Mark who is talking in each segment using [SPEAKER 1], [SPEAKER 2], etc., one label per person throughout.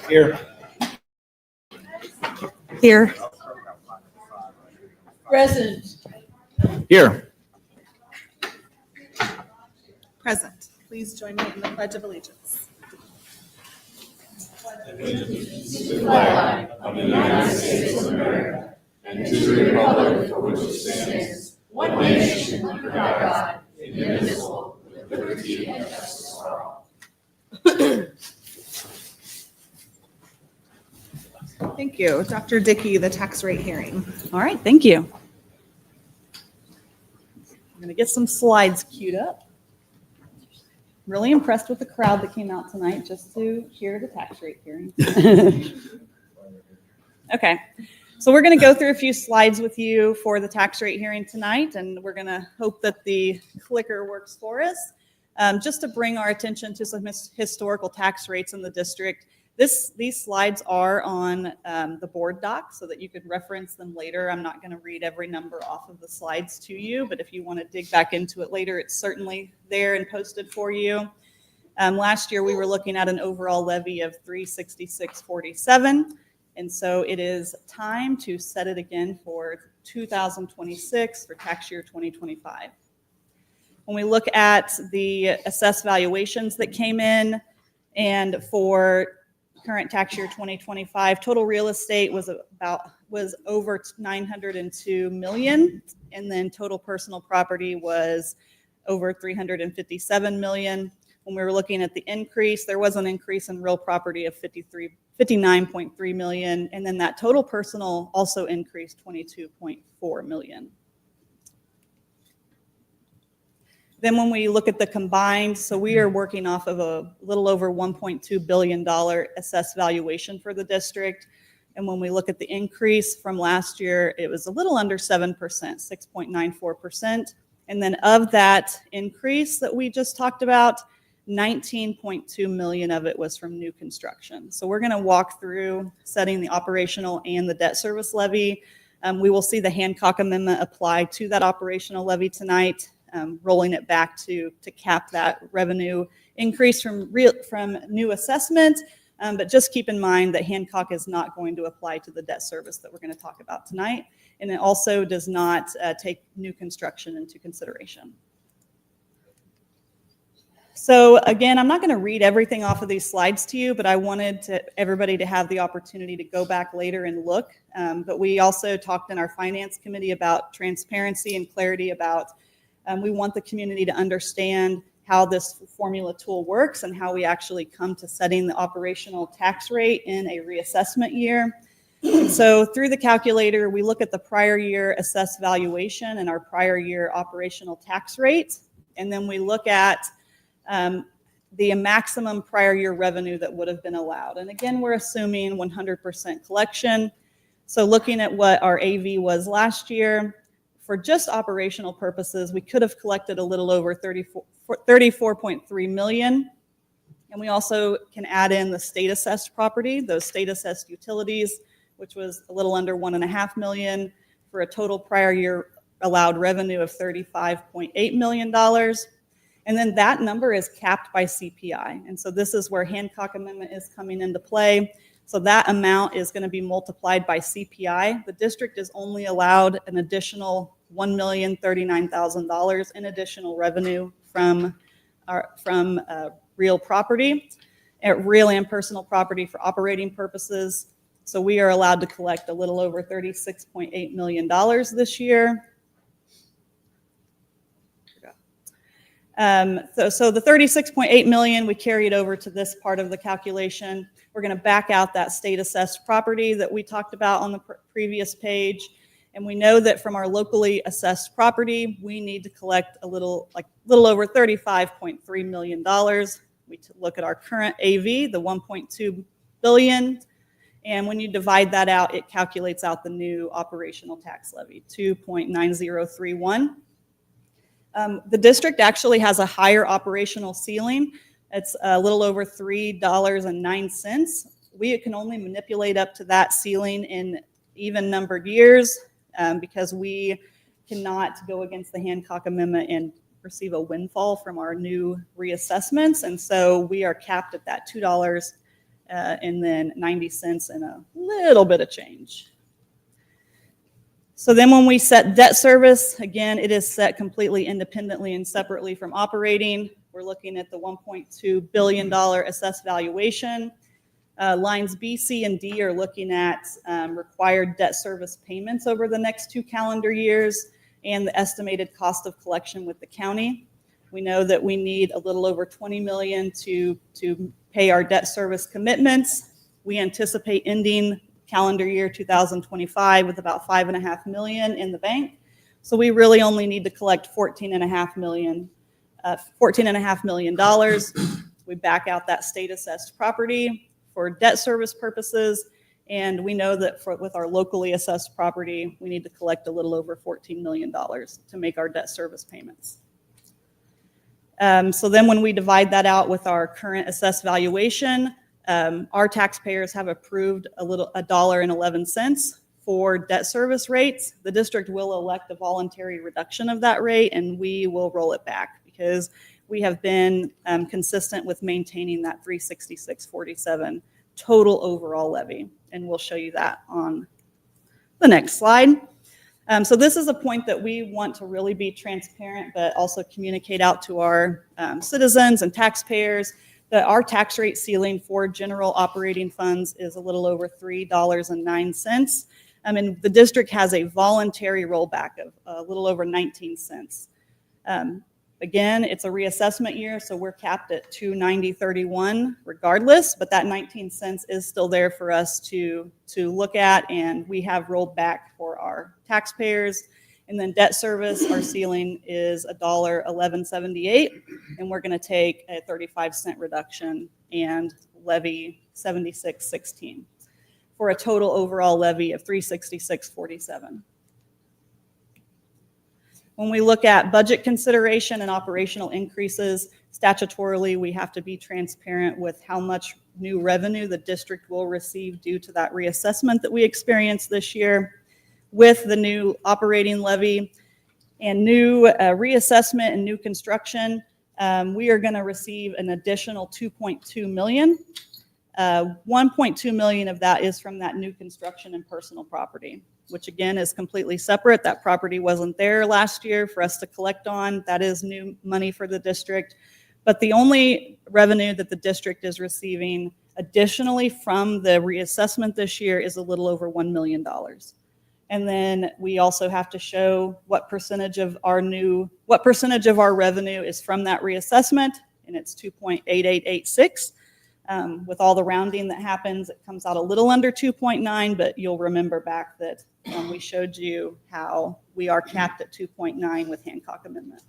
[SPEAKER 1] Here.
[SPEAKER 2] Here.
[SPEAKER 3] Present.
[SPEAKER 1] Here.
[SPEAKER 2] Present. Please join me in the Pledge of Allegiance.
[SPEAKER 4] Allegiance to the flag of the United States of America and to the republic for which it stands, one nation under God, indivisible, with liberty and justice for all.
[SPEAKER 2] Thank you. Dr. Dickey, the tax rate hearing.
[SPEAKER 3] All right, thank you.
[SPEAKER 2] I'm going to get some slides queued up. Really impressed with the crowd that came out tonight just to hear the tax rate hearing. Okay, so we're going to go through a few slides with you for the tax rate hearing tonight, and we're going to hope that the clicker works for us. Just to bring our attention to some historical tax rates in the district. These slides are on the board doc so that you could reference them later. I'm not going to read every number off of the slides to you, but if you want to dig back into it later, it's certainly there and posted for you. Last year, we were looking at an overall levy of $366.47, and so it is time to set it again for 2026 for tax year 2025. When we look at the assessed valuations that came in, and for current tax year 2025, total real estate was over $902 million, and then total personal property was over $357 million. When we were looking at the increase, there was an increase in real property of $59.3 million, and then that total personal also increased $22.4 million. Then when we look at the combined, so we are working off of a little over $1.2 billion assessed valuation for the district. And when we look at the increase from last year, it was a little under 7%, 6.94%. And then of that increase that we just talked about, 19.2 million of it was from new construction. So we're going to walk through setting the operational and the debt service levy. We will see the Hancock Amendment apply to that operational levy tonight. Rolling it back to cap that revenue increase from new assessment. But just keep in mind that Hancock is not going to apply to the debt service that we're going to talk about tonight. And it also does not take new construction into consideration. So again, I'm not going to read everything off of these slides to you, but I wanted everybody to have the opportunity to go back later and look. But we also talked in our finance committee about transparency and clarity about we want the community to understand how this formula tool works and how we actually come to setting the operational tax rate in a reassessment year. So through the calculator, we look at the prior year assessed valuation and our prior year operational tax rate. And then we look at the maximum prior year revenue that would have been allowed. And again, we're assuming 100% collection. So looking at what our AV was last year, for just operational purposes, we could have collected a little over 34.3 million. And we also can add in the state assessed property, those state assessed utilities, which was a little under 1.5 million for a total prior year allowed revenue of $35.8 million. And then that number is capped by CPI. And so this is where Hancock Amendment is coming into play. So that amount is going to be multiplied by CPI. The district is only allowed an additional $1,039,000 in additional revenue from real property, real and personal property for operating purposes. So we are allowed to collect a little over $36.8 million this year. So the 36.8 million, we carried over to this part of the calculation. We're going to back out that state assessed property that we talked about on the previous page. And we know that from our locally assessed property, we need to collect a little over $35.3 million. We look at our current AV, the 1.2 billion. And when you divide that out, it calculates out the new operational tax levy, 2.9031. The district actually has a higher operational ceiling. It's a little over $3.09. We can only manipulate up to that ceiling in even numbered years because we cannot go against the Hancock Amendment and receive a windfall from our new reassessments. And so we are capped at that $2 and then 90 cents and a little bit of change. So then when we set debt service, again, it is set completely independently and separately from operating. We're looking at the $1.2 billion assessed valuation. Lines B, C, and D are looking at required debt service payments over the next 2 calendar years and the estimated cost of collection with the county. We know that we need a little over $20 million to pay our debt service commitments. We anticipate ending calendar year 2025 with about $5.5 million in the bank. So we really only need to collect $14.5 million. We back out that state assessed property for debt service purposes, and we know that with our locally assessed property, we need to collect a little over $14 million to make our debt service payments. So then when we divide that out with our current assessed valuation, our taxpayers have approved $1.11 for debt service rates. The district will elect a voluntary reduction of that rate, and we will roll it back because we have been consistent with maintaining that $366.47 total overall levy, and we'll show you that on the next slide. So this is a point that we want to really be transparent, but also communicate out to our citizens and taxpayers that our tax rate ceiling for general operating funds is a little over $3.09. And the district has a voluntary rollback of a little over 19 cents. Again, it's a reassessment year, so we're capped at $290.31 regardless, but that 19 cents is still there for us to look at, and we have rolled back for our taxpayers. And then debt service, our ceiling is $1.1178, and we're going to take a 35-cent reduction and levy $76.16 for a total overall levy of $366.47. When we look at budget consideration and operational increases, statutorily, we have to be transparent with how much new revenue the district will receive due to that reassessment that we experienced this year. With the new operating levy and new reassessment and new construction, we are going to receive an additional $2.2 million. $1.2 million of that is from that new construction and personal property, which again is completely separate. That property wasn't there last year for us to collect on. That is new money for the district. But the only revenue that the district is receiving additionally from the reassessment this year is a little over $1 million. And then we also have to show what percentage of our revenue is from that reassessment, and it's 2.8886. With all the rounding that happens, it comes out a little under 2.9, but you'll remember back that we showed you how we are capped at 2.9 with Hancock Amendment.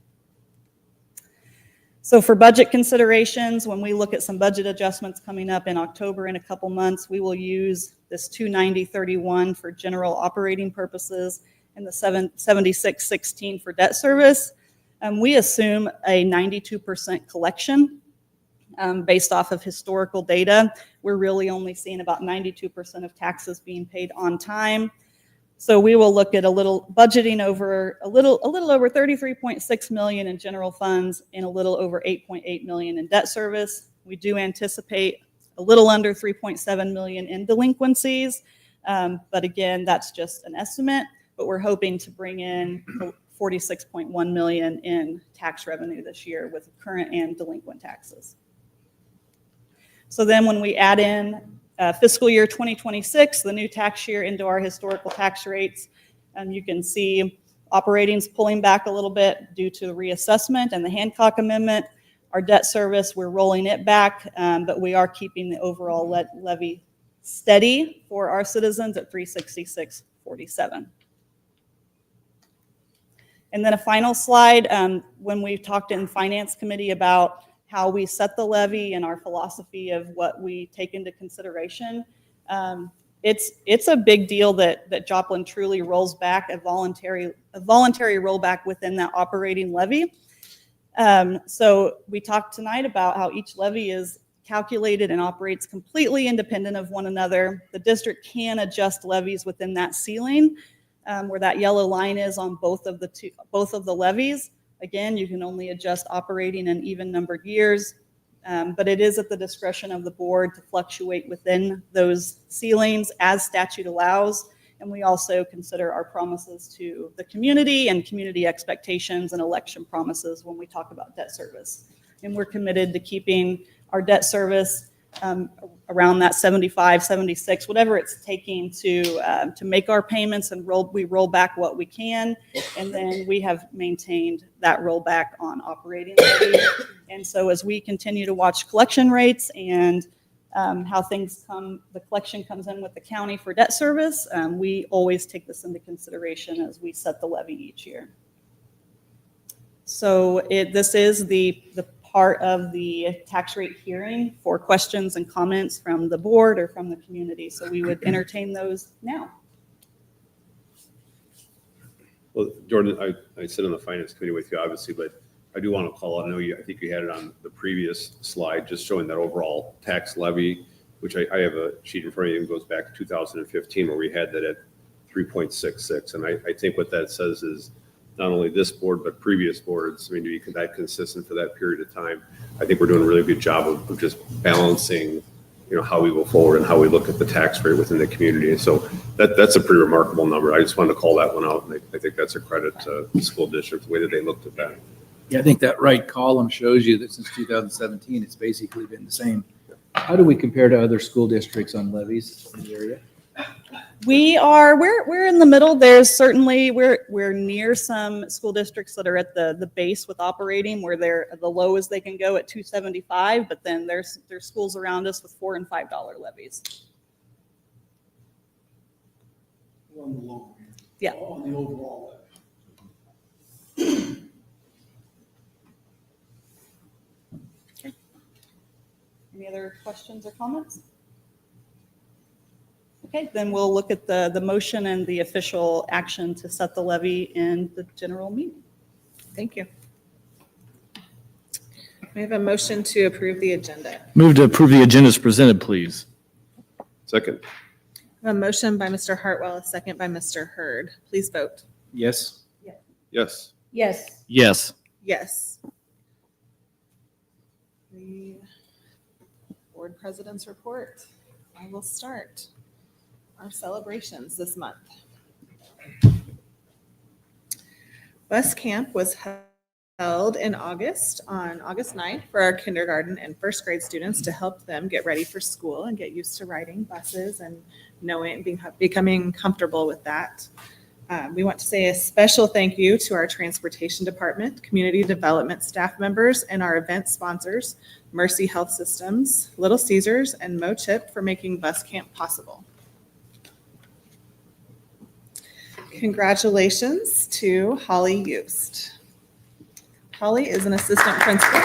[SPEAKER 2] So for budget considerations, when we look at some budget adjustments coming up in October in a couple months, we will use this $290.31 for general operating purposes and the $76.16 for debt service. We assume a 92% collection. Based off of historical data, we're really only seeing about 92% of taxes being paid on time. So we will look at budgeting over a little over $33.6 million in general funds and a little over $8.8 million in debt service. We do anticipate a little under $3.7 million in delinquencies, but again, that's just an estimate. But we're hoping to bring in $46.1 million in tax revenue this year with current and delinquent taxes. So then when we add in fiscal year 2026, the new tax year, into our historical tax rates, you can see operating's pulling back a little bit due to the reassessment and the Hancock Amendment. Our debt service, we're rolling it back, but we are keeping the overall levy steady for our citizens at $366.47. And then a final slide, when we talked in Finance Committee about how we set the levy and our philosophy of what we take into consideration. It's a big deal that Joplin truly rolls back a voluntary rollback within that operating levy. So we talked tonight about how each levy is calculated and operates completely independent of one another. The district can adjust levies within that ceiling, where that yellow line is on both of the levies. Again, you can only adjust operating in even-numbered years. But it is at the discretion of the board to fluctuate within those ceilings as statute allows. And we also consider our promises to the community and community expectations and election promises when we talk about debt service. And we're committed to keeping our debt service around that 75, 76, whatever it's taking to make our payments, and we roll back what we can. And then we have maintained that rollback on operating levy. And so as we continue to watch collection rates and how things come, the collection comes in with the county for debt service, we always take this into consideration as we set the levy each year. So this is the part of the tax rate hearing for questions and comments from the board or from the community. So we would entertain those now.
[SPEAKER 1] Well, Jordan, I sit on the finance committee with you, obviously, but I do want to call out, I think you had it on the previous slide, just showing that overall tax levy, which I have a sheet in front of you that goes back to 2015 where we had that at 3.66. And I think what that says is not only this board, but previous boards, to be that consistent for that period of time. I think we're doing a really good job of just balancing, how we go forward and how we look at the tax rate within the community. And so that's a pretty remarkable number. I just wanted to call that one out. And I think that's a credit to the school district, the way that they looked at that.
[SPEAKER 3] Yeah, I think that right column shows you that since 2017, it's basically been the same. How do we compare to other school districts on levies in the area?
[SPEAKER 2] We're in the middle. There's certainly, we're near some school districts that are at the base with operating, where they're the lowest they can go at $275, but then there's schools around us with $4 and $5 levies.
[SPEAKER 5] We're on the low end.
[SPEAKER 2] Yeah.
[SPEAKER 5] On the overall levy.
[SPEAKER 2] Any other questions or comments? Okay, then we'll look at the motion and the official action to set the levy in the general meeting.
[SPEAKER 6] Thank you. We have a motion to approve the agenda.
[SPEAKER 7] Move to approve the agenda as presented, please.
[SPEAKER 1] Second.
[SPEAKER 6] A motion by Mr. Hartwell, a second by Mr. Hurd. Please vote.
[SPEAKER 3] Yes.
[SPEAKER 1] Yes.
[SPEAKER 8] Yes.
[SPEAKER 7] Yes.
[SPEAKER 6] Yes. The board president's report. I will start our celebrations this month. Bus camp was held in August, on August 9th, for our kindergarten and first grade students to help them get ready for school and get used to riding buses and becoming comfortable with that. We want to say a special thank you to our transportation department, community development staff members, and our event sponsors, Mercy Health Systems, Little Caesars, and Mo Chip, for making bus camp possible. Congratulations to Holly Eust. Holly is an assistant principal.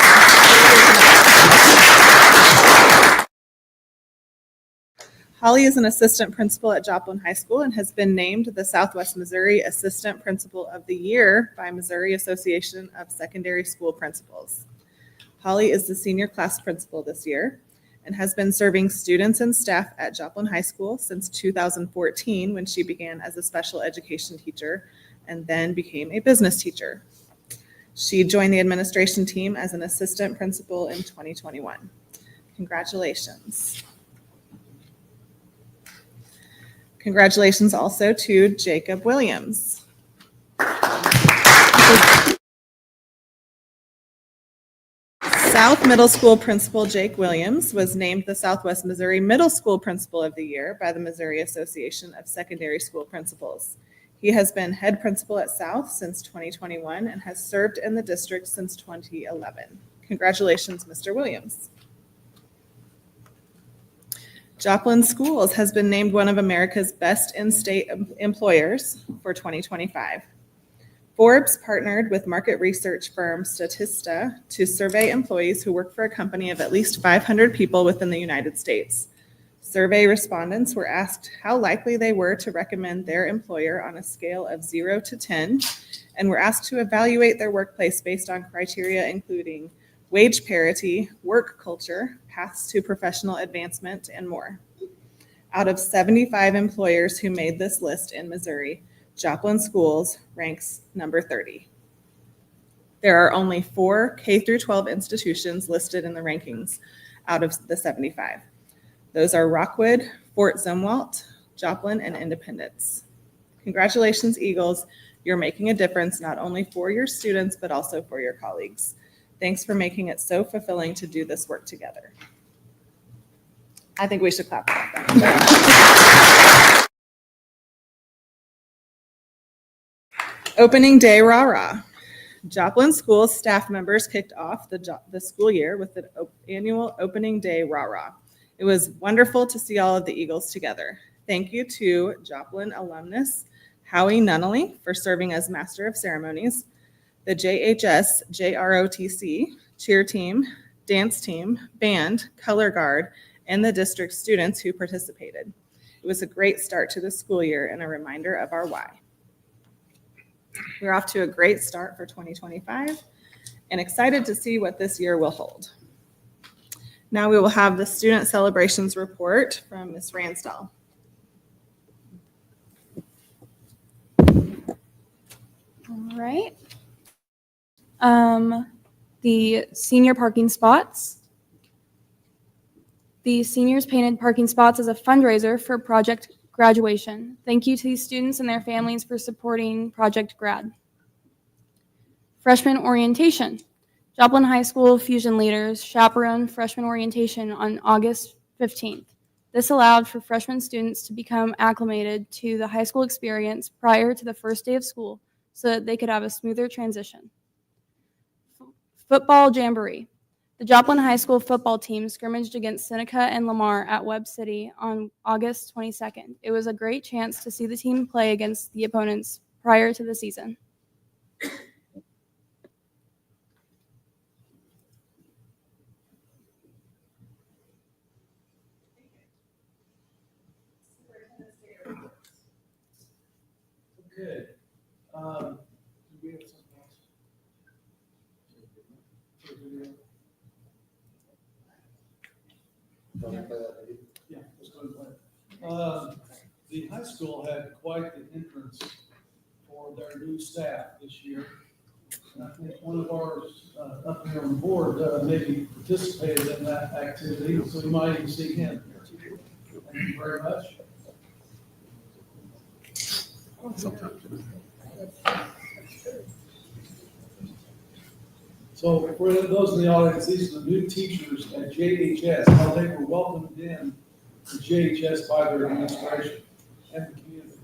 [SPEAKER 6] Holly is an assistant principal at Joplin High School and has been named the Southwest Missouri Assistant Principal of the Year by Missouri Association of Secondary School Principals. Holly is the senior class principal this year and has been serving students and staff at Joplin High School since 2014, when she began as a special education teacher and then became a business teacher. She joined the administration team as an assistant principal in 2021. Congratulations. Congratulations also to Jacob Williams. South Middle School Principal Jake Williams was named the Southwest Missouri Middle School Principal of the Year by the Missouri Association of Secondary School Principals. He has been head principal at South since 2021 and has served in the district since 2011. Congratulations, Mr. Williams. Joplin Schools has been named one of America's best in-state employers for 2025. Forbes partnered with market research firm Statista to survey employees who work for a company of at least 500 people within the United States. Survey respondents were asked how likely they were to recommend their employer on a scale of 0 to 10, and were asked to evaluate their workplace based on criteria including wage parity, work culture, paths to professional advancement, and more. Out of 75 employers who made this list in Missouri, Joplin Schools ranks number 30. There are only 4 K through 12 institutions listed in the rankings out of the 75. Those are Rockwood, Fort Zumwalt, Joplin, and Independence. Congratulations, Eagles. You're making a difference not only for your students, but also for your colleagues. Thanks for making it so fulfilling to do this work together. I think we should clap for that. Opening day rah-rah. Joplin Schools staff members kicked off the school year with the annual opening day rah-rah. It was wonderful to see all of the Eagles together. Thank you to Joplin alumnus Howie Nunnally for serving as Master of Ceremonies, the JHS JROTC, cheer team, dance team, band, color guard, and the district students who participated. It was a great start to the school year and a reminder of our why. We're off to a great start for 2025 and excited to see what this year will hold. Now we will have the student celebrations report from Ms. Ransdell.
[SPEAKER 8] All right. The senior parking spots. The seniors painted parking spots as a fundraiser for Project Graduation. Thank you to these students and their families for supporting Project Grad. Freshman orientation. Joplin High School Fusion leaders chaperoned freshman orientation on August 15th. This allowed for freshman students to become acclimated to the high school experience prior to the first day of school so that they could have a smoother transition. Football jamboree. The Joplin High School football team scrimmaged against Seneca and Lamar at Webb City on August 22nd. It was a great chance to see the team play against the opponents prior to the season.
[SPEAKER 5] Okay. Do we have something else? Yeah, let's go ahead and play. The high school had quite the entrance for their new staff this year. And I think one of ours up here on the board maybe participated in that activity, so you might even see him here. Thank you very much.
[SPEAKER 1] Sometimes.
[SPEAKER 5] So for those in the audience, these are the new teachers at JHS, how they were welcomed in to JHS by their administration and the community.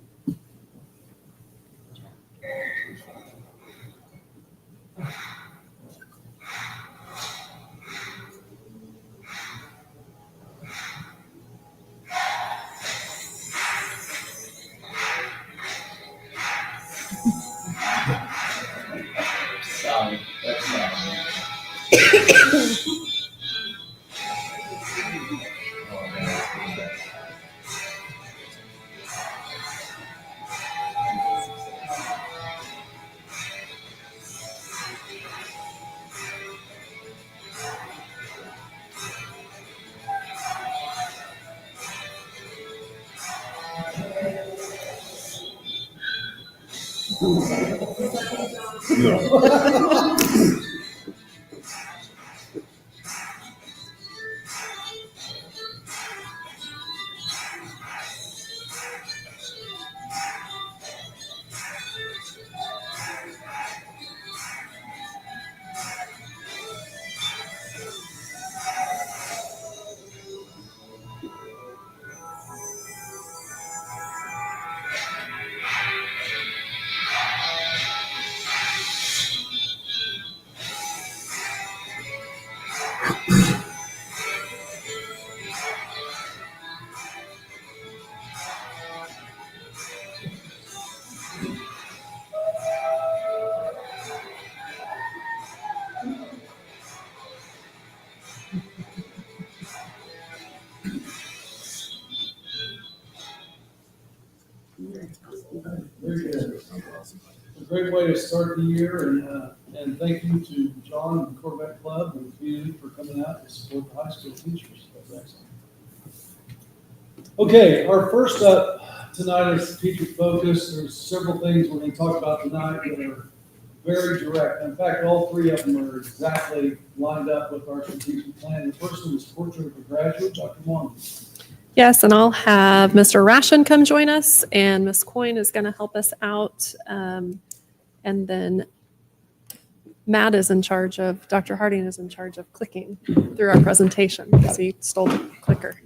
[SPEAKER 5] Very good. A great way to start the year, and thank you to John and the Corvette Club and the community for coming out to support the high school teachers. That's excellent. Okay, our first up tonight is teacher focus. There's several things we're going to talk about tonight that are very direct. In fact, all three of them are exactly lined up with our strategic plan. The first one is portrait of a graduate, Dr. Long.
[SPEAKER 4] Yes, and I'll have Mr. Ration come join us, and Ms. Coyne is going to help us out. And then Matt is in charge of, Dr. Harding is in charge of clicking through our presentation because he stole the clicker.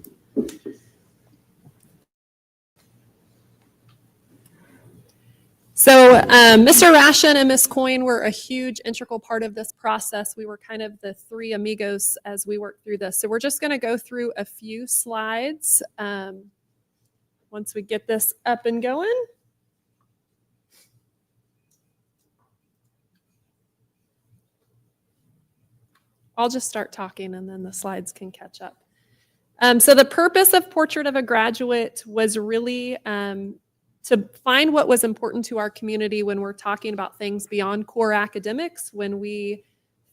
[SPEAKER 4] So Mr. Ration and Ms. Coyne were a huge integral part of this process. We were kind of the three amigos as we worked through this. So we're just going to go through a few slides once we get this up and going. I'll just start talking and then the slides can catch up. So the purpose of Portrait of a Graduate was really to find what was important to our community when we're talking about things beyond core academics, when we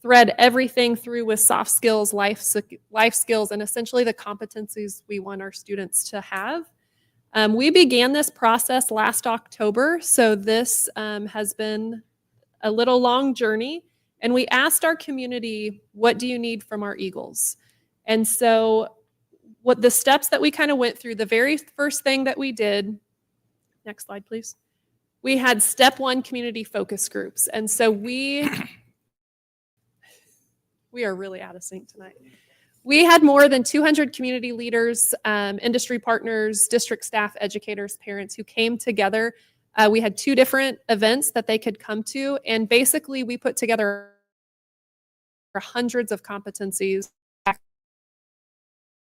[SPEAKER 4] thread everything through with soft skills, life skills, and essentially the competencies we want our students to have. We began this process last October, so this has been a little long journey, and we asked our community, what do you need from our Eagles? And so what the steps that we kind of went through, the very first thing that we did, next slide, please. We had step one community focus groups. And so we are really out of sync tonight. We had more than 200 community leaders, industry partners, district staff, educators, parents who came together. We had 2 different events that they could come to. And basically we put together hundreds of competencies,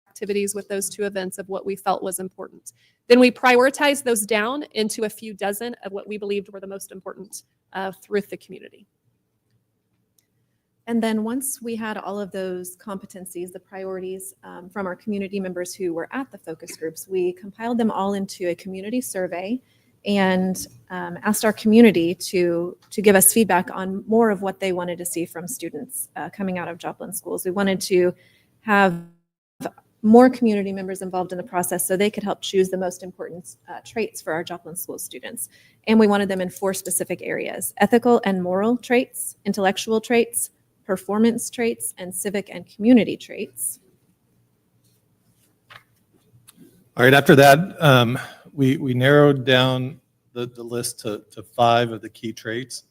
[SPEAKER 4] activities with those 2 events of what we felt was important. Then we prioritized those down into a few dozen of what we believed were the most important with the community.
[SPEAKER 9] And then once we had all of those competencies, the priorities from our community members who were at the focus groups, we compiled them all into a community survey and asked our community to give us feedback on more of what they wanted to see from students coming out of Joplin schools. We wanted to have more community members involved in the process so they could help choose the most important traits for our Joplin School students. And we wanted them in 4 specific areas: ethical and moral traits, intellectual traits, performance traits, and civic and community traits.
[SPEAKER 10] All right, after that, we narrowed down the list to 5 of the key traits,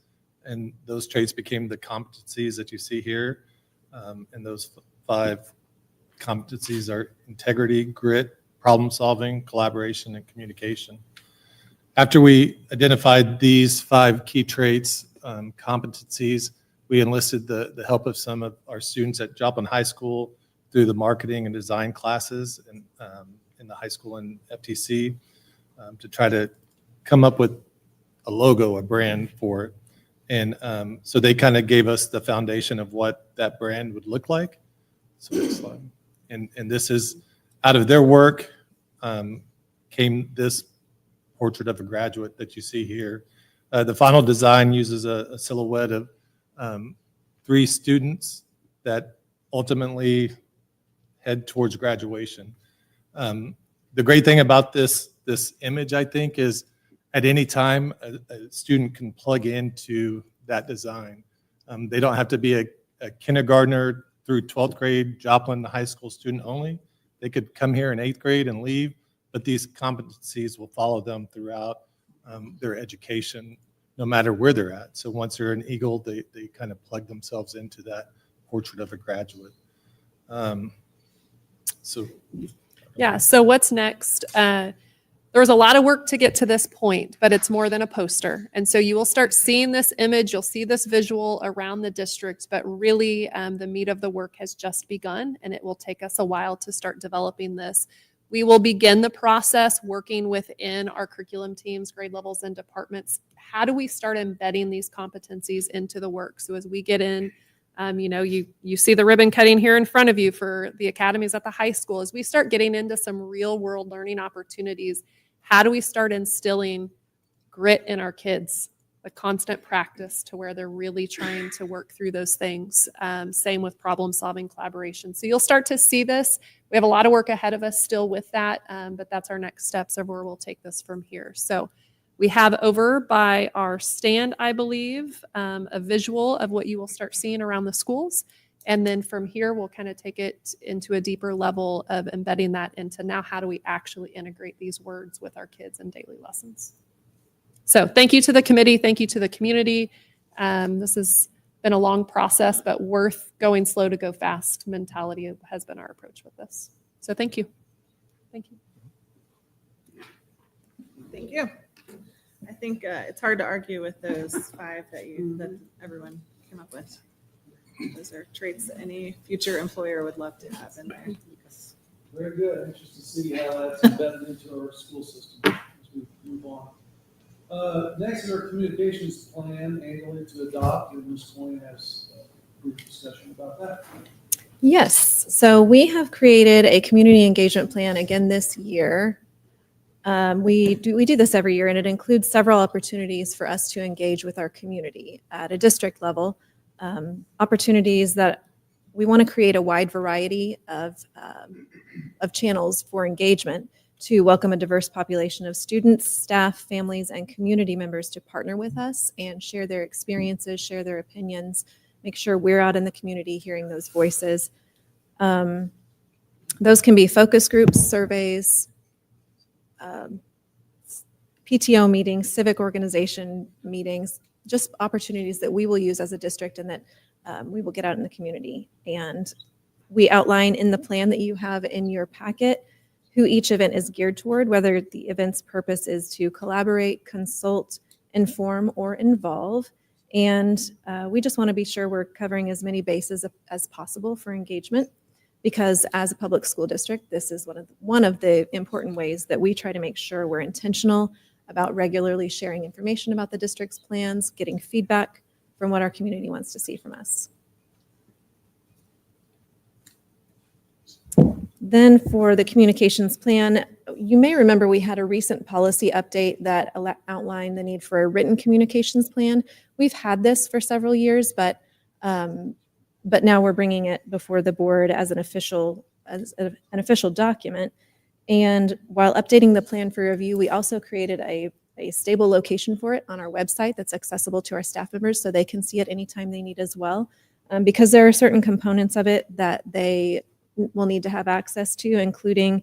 [SPEAKER 10] and those traits became the competencies that you see here. And those 5 competencies are integrity, grit, problem solving, collaboration, and communication. After we identified these 5 key traits, competencies, we enlisted the help of some of our students at Joplin High School through the marketing and design classes and in the high school and FTC to try to come up with a logo, a brand for it. And so they kind of gave us the foundation of what that brand would look like. So next slide. And this is out of their work came this portrait of a graduate that you see here. The final design uses a silhouette of 3 students that ultimately head towards graduation. The great thing about this image, I think, is at any time a student can plug into that design. They don't have to be a kindergartner through 12th grade Joplin high school student only. They could come here in 8th grade and leave, but these competencies will follow them throughout their education, no matter where they're at. So once they're an Eagle, they kind of plug themselves into that portrait of a graduate.
[SPEAKER 4] Yeah, so what's next? There was a lot of work to get to this point, but it's more than a poster. And so you will start seeing this image, you'll see this visual around the district, but really the meat of the work has just begun, and it will take us a while to start developing this. We will begin the process working within our curriculum teams, grade levels, and departments. How do we start embedding these competencies into the work? So as we get in, you see the ribbon cutting here in front of you for the academies at the high school. As we start getting into some real world learning opportunities, how do we start instilling grit in our kids, the constant practice to where they're really trying to work through those things? Same with problem solving, collaboration. So you'll start to see this. We have a lot of work ahead of us still with that, but that's our next steps of where we'll take this from here. So
[SPEAKER 11] We have over by our stand, I believe, a visual of what you will start seeing around the schools. And then from here, we'll kind of take it into a deeper level of embedding that into now how do we actually integrate these words with our kids in daily lessons. So thank you to the committee. Thank you to the community. This has been a long process, but worth going slow to go fast mentality has been our approach with this. So thank you. Thank you.
[SPEAKER 6] Thank you. I think it's hard to argue with those 5 that everyone came up with. Those are traits that any future employer would love to have in there.
[SPEAKER 5] Very good. Anxious to see how that's embedded into our school system as we move on. Next is our communications plan annually to adopt, and Ms. Coyne has a brief discussion about that.
[SPEAKER 9] Yes, so we have created a community engagement plan again this year. We do this every year, and it includes several opportunities for us to engage with our community at a district level. Opportunities that we want to create a wide variety of channels for engagement to welcome a diverse population of students, staff, families, and community members to partner with us and share their experiences, share their opinions, make sure we're out in the community hearing those voices. Those can be focus groups, surveys, PTO meetings, civic organization meetings, just opportunities that we will use as a district and that we will get out in the community. And we outline in the plan that you have in your packet who each event is geared toward, whether the event's purpose is to collaborate, consult, inform, or involve. And we just want to be sure we're covering as many bases as possible for engagement, because as a public school district, this is one of the important ways that we try to make sure we're intentional about regularly sharing information about the district's plans, getting feedback from what our community wants to see from us. Then for the communications plan, you may remember we had a recent policy update that outlined the need for a written communications plan. We've had this for several years, but now we're bringing it before the board as an official document. And while updating the plan for review, we also created a stable location for it on our website that's accessible to our staff members so they can see it anytime they need as well. Because there are certain components of it that they will need to have access to, including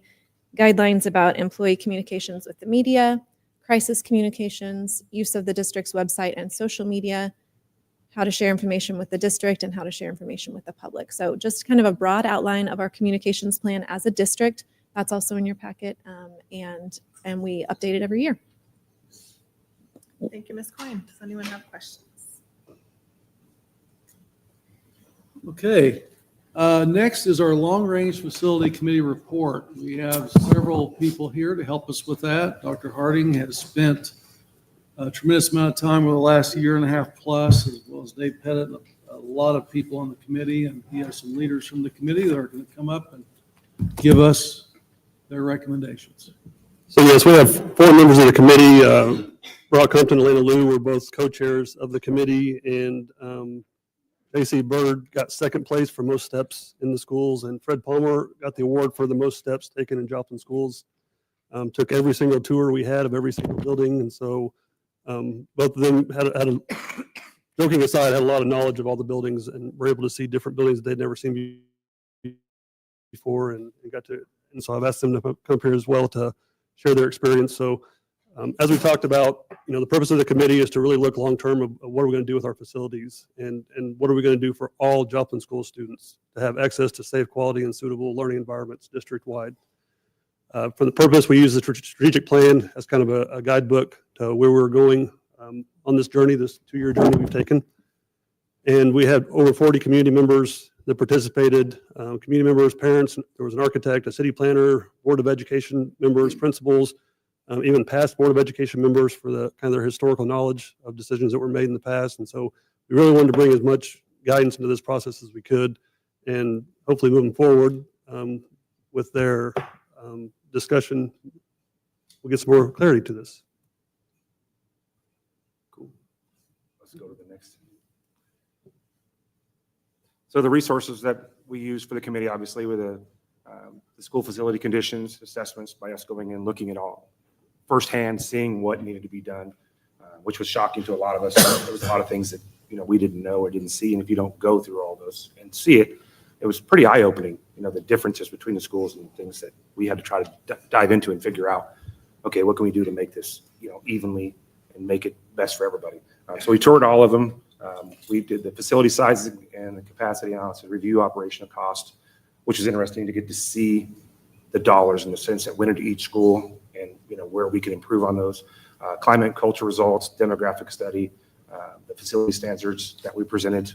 [SPEAKER 9] guidelines about employee communications with the media, crisis communications, use of the district's website and social media, how to share information with the district, and how to share information with the public. So just kind of a broad outline of our communications plan as a district. That's also in your packet, and we update it every year.
[SPEAKER 6] Thank you, Ms. Coyne. Does anyone have questions?
[SPEAKER 5] Okay. Next is our long-range facility committee report. We have several people here to help us with that. Dr. Harding has spent a tremendous amount of time over the last year and a half plus, as well as Dave Pettit, a lot of people on the committee, and he has some leaders from the committee that are going to come up and give us their recommendations.
[SPEAKER 12] So yes, we have 4 members of the committee. Brock Compton and Elena Liu were both co-chairs of the committee, and J.C. Bird got second place for most steps in the schools, and Fred Palmer got the award for the most steps taken in Joplin schools. Took every single tour we had of every single building, and so both of them had a joking aside, had a lot of knowledge of all the buildings and were able to see different buildings that they'd never seen before, and so I've asked them to come up here as well to share their experience. So as we talked about, the purpose of the committee is to really look long-term of what are we going to do with our facilities, and what are we going to do for all Joplin school students to have access to safe, quality, and suitable learning environments district-wide. For the purpose, we use the strategic plan as kind of a guidebook to where we're going on this journey, this 2-year journey we've taken. And we had over 40 community members that participated, community members, parents, there was an architect, a city planner, Board of Education members, principals, even past Board of Education members for the kind of their historical knowledge of decisions that were made in the past. And so we really wanted to bring as much guidance into this process as we could, and hopefully moving forward with their discussion, we'll get some more clarity to this.
[SPEAKER 13] Cool. Let's go to the next. So the resources that we use for the committee, obviously, with the school facility conditions assessments by us going in looking at all firsthand seeing what needed to be done, which was shocking to a lot of us. There was a lot of things that, we didn't know or didn't see. And if you don't go through all those and see it, it was pretty eye-opening, the differences between the schools and things that we had to try to dive into and figure out, okay, what can we do to make this, evenly and make it best for everybody. So we toured all of them. We did the facility sizing and the capacity analysis, review operational cost, which is interesting to get to see the dollars in the sense that went into each school and, where we can improve on those. Climate and culture results, demographic study, the facility standards that we presented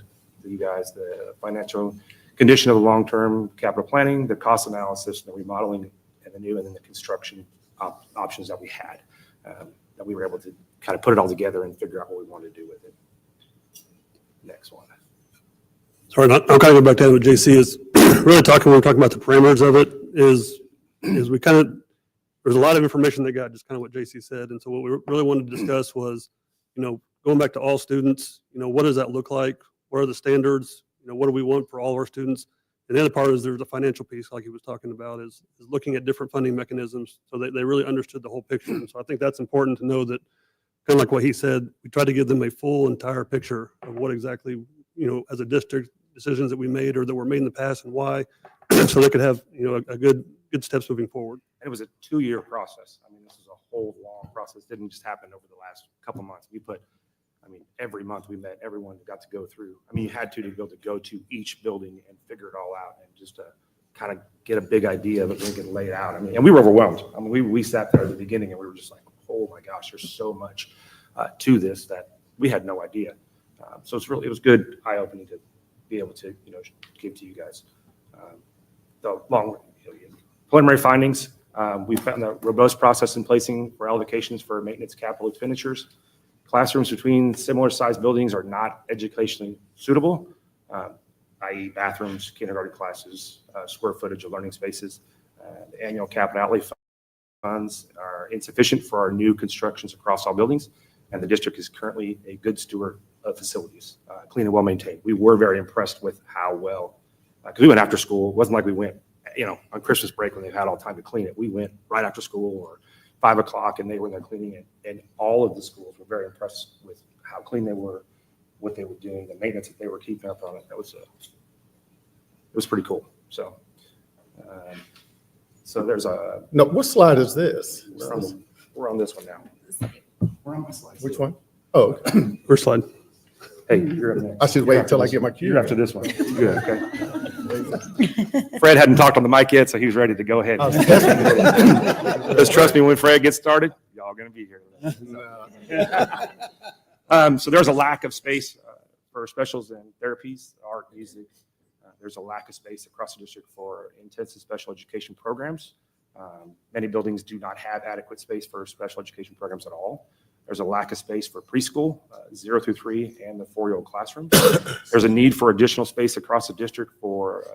[SPEAKER 13] to you guys, the financial condition of the long-term capital planning, the cost analysis, the remodeling, and then the construction options that we had, that we were able to kind of put it all together and figure out what we wanted to do with it. Next one.
[SPEAKER 12] Sorry, I'll kind of go back to what JC is really talking, when we're talking about the parameters of it, is we kind of, there's a lot of information that got just kind of what JC said. And so what we really wanted to discuss was, going back to all students, what does that look like? What are the standards? What do we want for all of our students? And the other part is there's a financial piece, like he was talking about, is looking at different funding mechanisms so that they really understood the whole picture. And so I think that's important to know, that kind of like what he said, we try to give them a full entire picture of what exactly, as a district, decisions that we made or that were made in the past and why, so they could have, a good steps moving forward.
[SPEAKER 13] And it was a 2-year process. I mean, this is a whole long process. It didn't just happen over the last couple of months. Every month we met, everyone got to go through. You had to be able to go to each building and figure it all out and just to kind of get a big idea of it and get it laid out. And we were overwhelmed. We sat there at the beginning and we were just like, oh my gosh, there's so much to this that we had no idea. So it was good, eye-opening to be able to, give to you guys. The long preliminary findings, we found a robust process in placing for allocations for maintenance capital expenditures. Classrooms between similar sized buildings are not educationally suitable, i.e. bathrooms, kindergarten classes, square footage of learning spaces. The annual capital outlay funds are insufficient for our new constructions across all buildings, and the district is currently a good steward of facilities, clean and well maintained. We were very impressed with how well, because we went after school. It wasn't like we went, on Christmas break when they had all time to clean it. We went right after school or 5 o'clock and they were there cleaning it. And all of the schools were very impressed with how clean they were, what they were doing, the maintenance that they were keeping up on it. It was pretty cool. So, there's a.
[SPEAKER 14] No, what slide is this?
[SPEAKER 13] We're on this one now. We're on my slide.
[SPEAKER 14] Which one? Oh, okay.
[SPEAKER 12] First slide.
[SPEAKER 13] Hey, you're up next.
[SPEAKER 14] I should wait until I get my cue.
[SPEAKER 13] You're after this one. Good, okay. Fred hadn't talked on the mic yet, so he was ready to go ahead. Just trust me, when Fred gets started, y'all gonna be here. So there's a lack of space for specials and therapies, art, music. There's a lack of space across the district for intensive special education programs. Many buildings do not have adequate space for special education programs at all. There's a lack of space for preschool, 0 through 3, and the 4-year-old classrooms. There's a need for additional space across the district for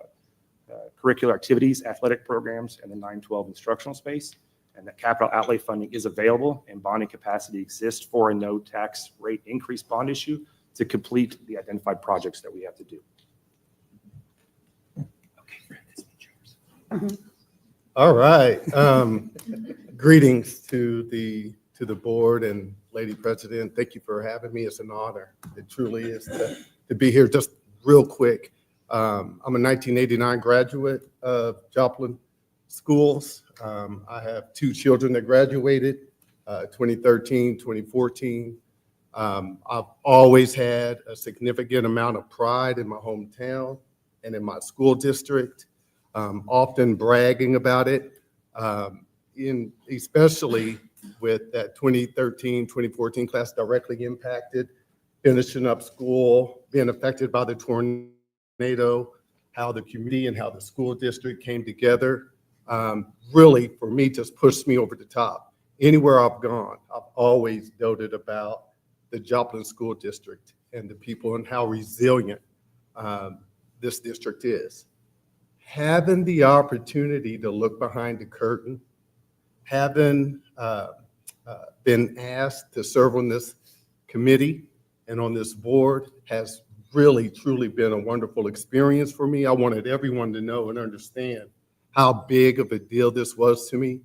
[SPEAKER 13] curricular activities, athletic programs, and the 9-12 instructional space. And that capital outlay funding is available, and bonding capacity exists for a no tax rate increase bond issue to complete the identified projects that we have to do. Okay, Fred, this one's yours.
[SPEAKER 14] All right. Greetings to the board and Lady President. Thank you for having me. It's an honor. It truly is to be here. Just real quick. I'm a 1989 graduate of Joplin schools. I have 2 children that graduated, 2013, 2014. I've always had a significant amount of pride in my hometown and in my school district, often bragging about it, especially with that 2013, 2014 class directly impacted, finishing up school, being affected by the tornado, how the community and how the school district came together. Really, for me, just pushed me over the top. Anywhere I've gone, I've always doted about the Joplin School District and the people and how resilient this district is. Having the opportunity to look behind the curtain, having been asked to serve on this committee and on this board has really, truly been a wonderful experience for me. I wanted everyone to know and understand how big of a deal this was to me.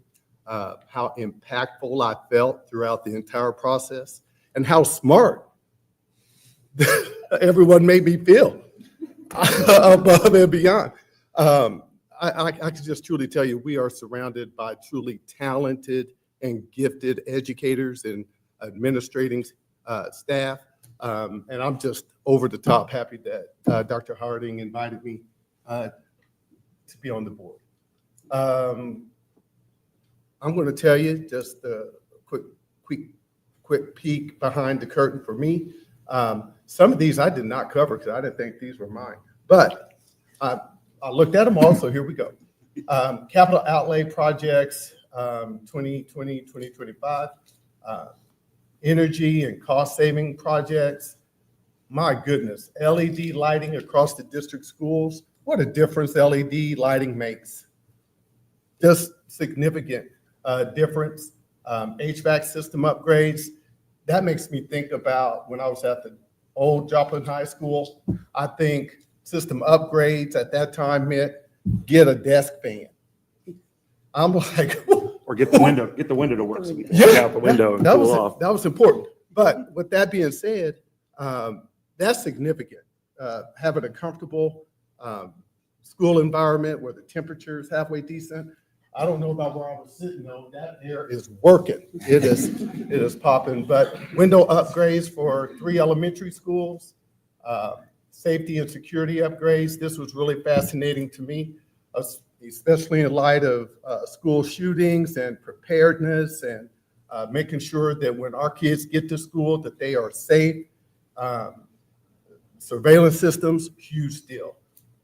[SPEAKER 14] how impactful I felt throughout the entire process, and how smart everyone made me feel above and beyond. I can just truly tell you, we are surrounded by truly talented and gifted educators and administrating staff. And I'm just over the top happy that Dr. Harding invited me to be on the board. I'm going to tell you just a quick peek behind the curtain for me. Some of these I did not cover because I didn't think these were mine, but I looked at them all, so here we go. Capital outlay projects, 2020, 2025. Energy and cost saving projects. My goodness, LED lighting across the district schools. What a difference LED lighting makes. Just significant difference. HVAC system upgrades. That makes me think about when I was at the old Joplin High School. I think system upgrades at that time meant get a desk fan. I'm like,
[SPEAKER 13] Or get the window to work so we can look out the window and cool off.
[SPEAKER 14] That was important. But with that being said, that's significant. Having a comfortable school environment where the temperature is halfway decent. I don't know about where I was sitting though. That air is working. It is popping. But window upgrades for 3 elementary schools, safety and security upgrades. This was really fascinating to me, especially in light of school shootings and preparedness and making sure that when our kids get to school that they are safe. Surveillance systems, huge deal.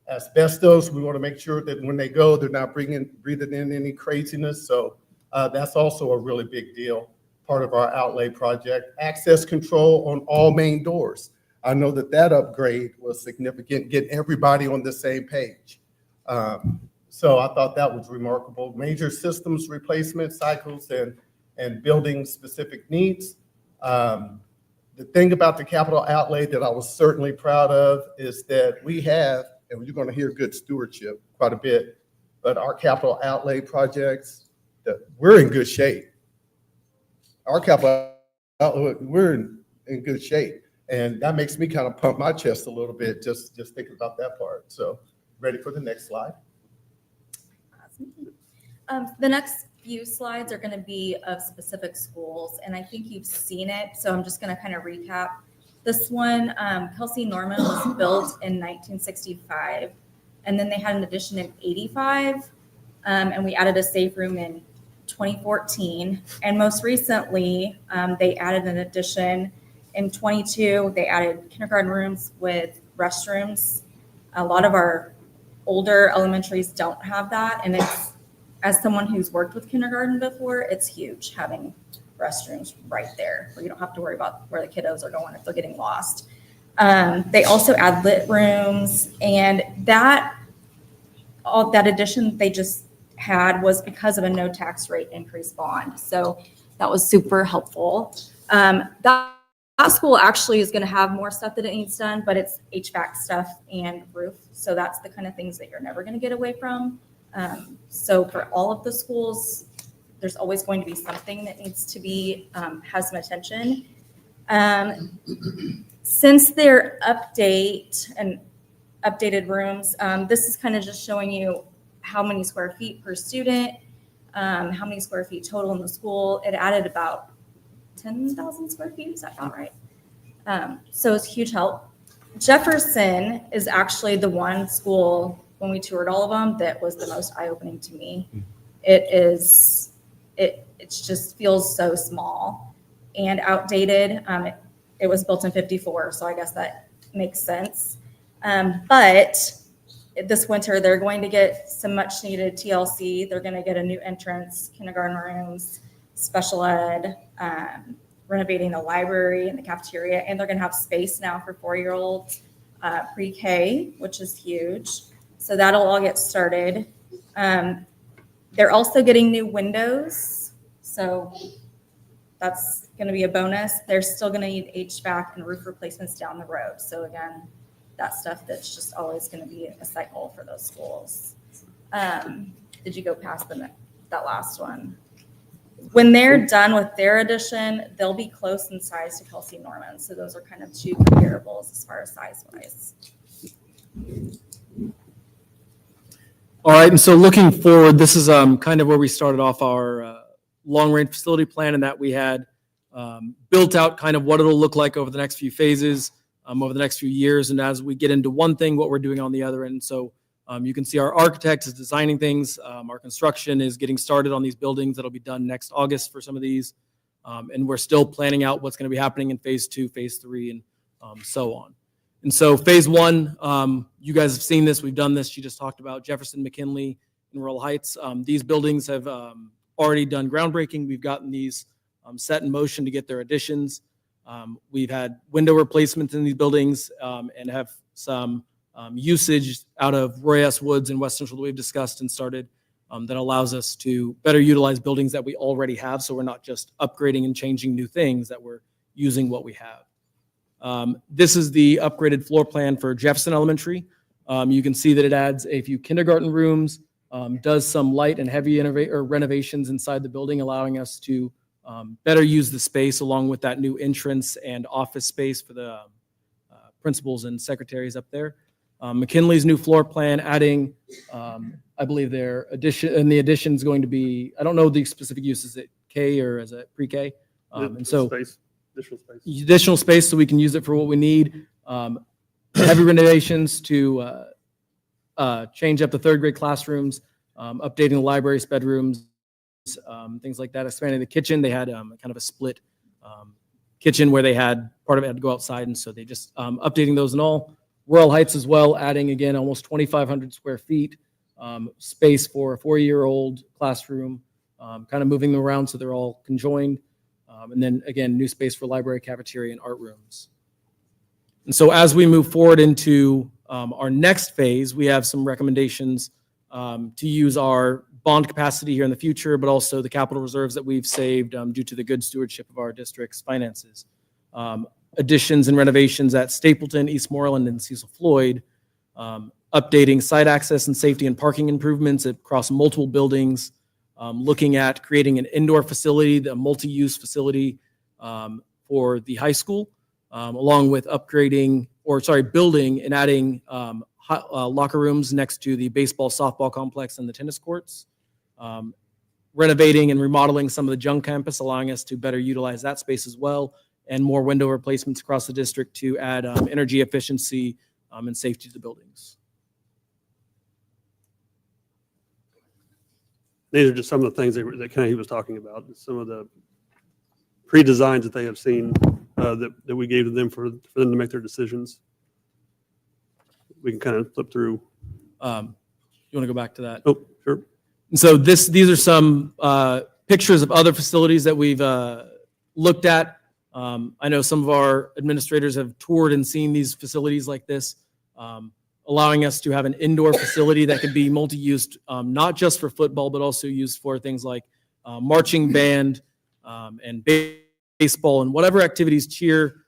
[SPEAKER 14] Asbestos, we want to make sure that when they go, they're not breathing in any craziness. So that's also a really big deal, part of our outlay project. Access control on all main doors. I know that upgrade was significant, get everybody on the same page. So I thought that was remarkable. Major systems replacement cycles and building specific needs. The thing about the capital outlay that I was certainly proud of is that we have, and you're going to hear good stewardship quite a bit, but our capital outlay projects, we're in good shape. Our capital outlay, we're in good shape. And that makes me kind of pump my chest a little bit, just thinking about that part. So ready for the next slide?
[SPEAKER 15] The next few slides are going to be of specific schools, and I think you've seen it, so I'm just going to kind of recap. This one, Kelsey Norman, was built in 1965, and then they had an addition in 85, and we added a safe room in 2014, and most recently, they added an addition in 22. They added kindergarten rooms with restrooms. A lot of our older elementaries don't have that, and it's, as someone who's worked with kindergarten before, it's huge having restrooms right there where you don't have to worry about where the kiddos are going if they're getting lost. They also add lit rooms, and that addition they just had was because of a no tax rate increase bond. So that was super helpful. That school actually is going to have more stuff that it needs done, but it's HVAC stuff and roof. So that's the kind of things that you're never going to get away from. So for all of the schools, there's always going to be something that needs to be, has some attention. Since their update and updated rooms, this is kind of just showing you how many square feet per student, how many square feet total in the school. It added about 10,000 square feet, is that about right? So it's huge help. Jefferson is actually the one school, when we toured all of them, that was the most eye-opening to me. It just feels so small and outdated. It was built in 54, so I guess that makes sense. But this winter, they're going to get some much needed TLC. They're going to get a new entrance, kindergarten rooms, special ed, renovating the library and the cafeteria, and they're going to have space now for 4-year-olds, pre-K, which is huge. So that'll all get started. They're also getting new windows, so that's going to be a bonus. They're still going to need HVAC and roof replacements down the road. So again, that stuff that's just always going to be a cycle for those schools. Did you go past that last one? When they're done with their addition, they'll be close in size to Kelsey Norman. So those are kind of two comparables as far as size wise.
[SPEAKER 7] All right, and so looking forward, this is kind of where we started off our long-range facility plan, and that we had built out kind of what it'll look like over the next few phases, over the next few years, and as we get into one thing, what we're doing on the other end. So you can see our architect is designing things. Our construction is getting started on these buildings. That'll be done next August for some of these, and we're still planning out what's going to be happening in phase 2, phase 3, and so on. And so phase 1, you guys have seen this. We've done this. She just talked about Jefferson, McKinley, and Rural Heights. These buildings have already done groundbreaking. We've gotten these set in motion to get their additions. We've had window replacements in these buildings and have some usage out of Roy S. Woods and West Central that we've discussed and started that allows us to better utilize buildings that we already have. So we're not just upgrading and changing new things, that we're using what we have. This is the upgraded floor plan for Jefferson Elementary. You can see that it adds a few kindergarten rooms, does some light and heavy renovations inside the building, allowing us to better use the space along with that new entrance and office space for the principals and secretaries up there. McKinley's new floor plan adding, I believe their addition, and the addition is going to be, I don't know the specific use, is it K or is it pre-K? And so additional space so we can use it for what we need. Heavy renovations to change up the third grade classrooms, updating the library's bedrooms, things like that. Expanding the kitchen. They had kind of a split kitchen where they had part of it had to go outside, and so they just updating those and all. Rural Heights as well, adding again almost 2,500 square feet space for a 4-year-old classroom, kind of moving them around so they're all conjoined. And then again, new space for library, cafeteria, and art rooms. And so as we move forward into our next phase, we have some recommendations to use our bond capacity here in the future, but also the capital reserves that we've saved due to the good stewardship of our district's finances. Additions and renovations at Stapleton, Eastmoreland, and Cecil Floyd, updating site access and safety and parking improvements across multiple buildings, looking at creating an indoor facility, the multi-use facility for the high school, along with building and adding locker rooms next to the baseball, softball complex and the tennis courts, renovating and remodeling some of the junk campus, allowing us to better utilize that space as well, and more window replacements across the district to add energy efficiency and safety to the buildings.
[SPEAKER 12] These are just some of the things that Kenny was talking about, some of the pre-designs that they have seen that we gave to them for them to make their decisions. We can kind of flip through.
[SPEAKER 7] You want to go back to that?
[SPEAKER 12] Oh, sure.
[SPEAKER 7] And so these are some pictures of other facilities that we've looked at. I know some of our administrators have toured and seen these facilities like this, allowing us to have an indoor facility that could be multi-used, not just for football, but also used for things like marching band and baseball and whatever activities, cheer,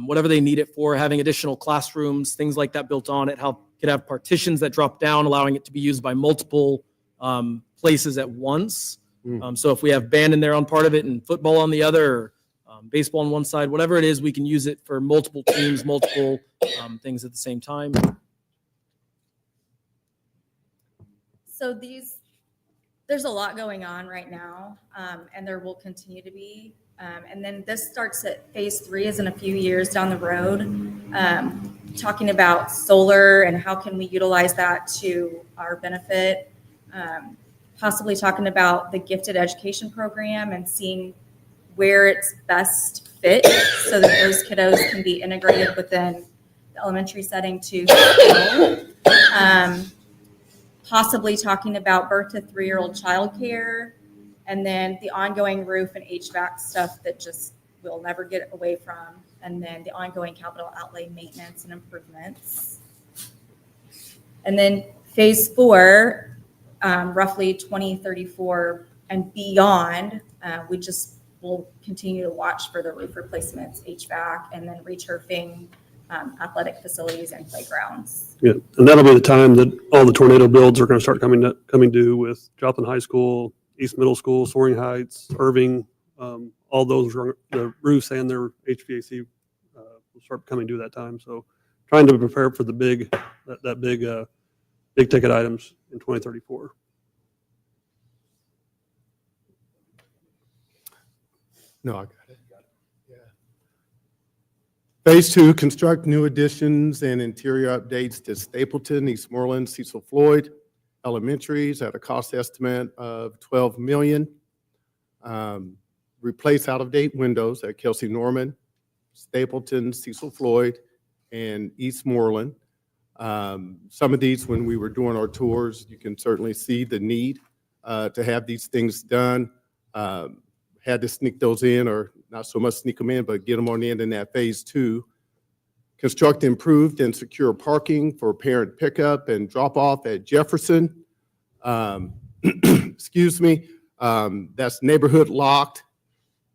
[SPEAKER 7] whatever they need it for, having additional classrooms, things like that built on it. Could have partitions that drop down, allowing it to be used by multiple places at once. So if we have band in there on part of it and football on the other, or baseball on one side, whatever it is, we can use it for multiple teams, multiple things at the same time.
[SPEAKER 15] So there's a lot going on right now, and there will continue to be. And then this starts at phase 3 is in a few years down the road, talking about solar and how can we utilize that to our benefit, possibly talking about the gifted education program and seeing where it's best fit so that those kiddos can be integrated within the elementary setting too. Possibly talking about birth to 3-year-old childcare, and then the ongoing roof and HVAC stuff that just we'll never get away from, and then the ongoing capital outlay maintenance and improvements. And then phase 4, roughly 2034 and beyond, we just will continue to watch for the roof replacements, HVAC, and then returfing athletic facilities and playgrounds.
[SPEAKER 12] Yeah, and that'll be the time that all the tornado builds are going to start coming due with Joplin High School, East Middle School, Soaring Heights, Irving, all those, the roofs and their HVAC will start coming due that time. So trying to prepare for the big ticket items in 2034.
[SPEAKER 14] No, I got it. Yeah. Phase 2, construct new additions and interior updates to Stapleton, Eastmoreland, Cecil Floyd Elementaries at a cost estimate of $12 million. Replace out-of-date windows at Kelsey Norman, Stapleton, Cecil Floyd, and Eastmoreland. Some of these, when we were doing our tours, you can certainly see the need to have these things done. Had to sneak those in, or not so much sneak them in, but get them on in that phase 2. Construct improved and secure parking for parent pickup and drop off at Jefferson. Excuse me, that's neighborhood locked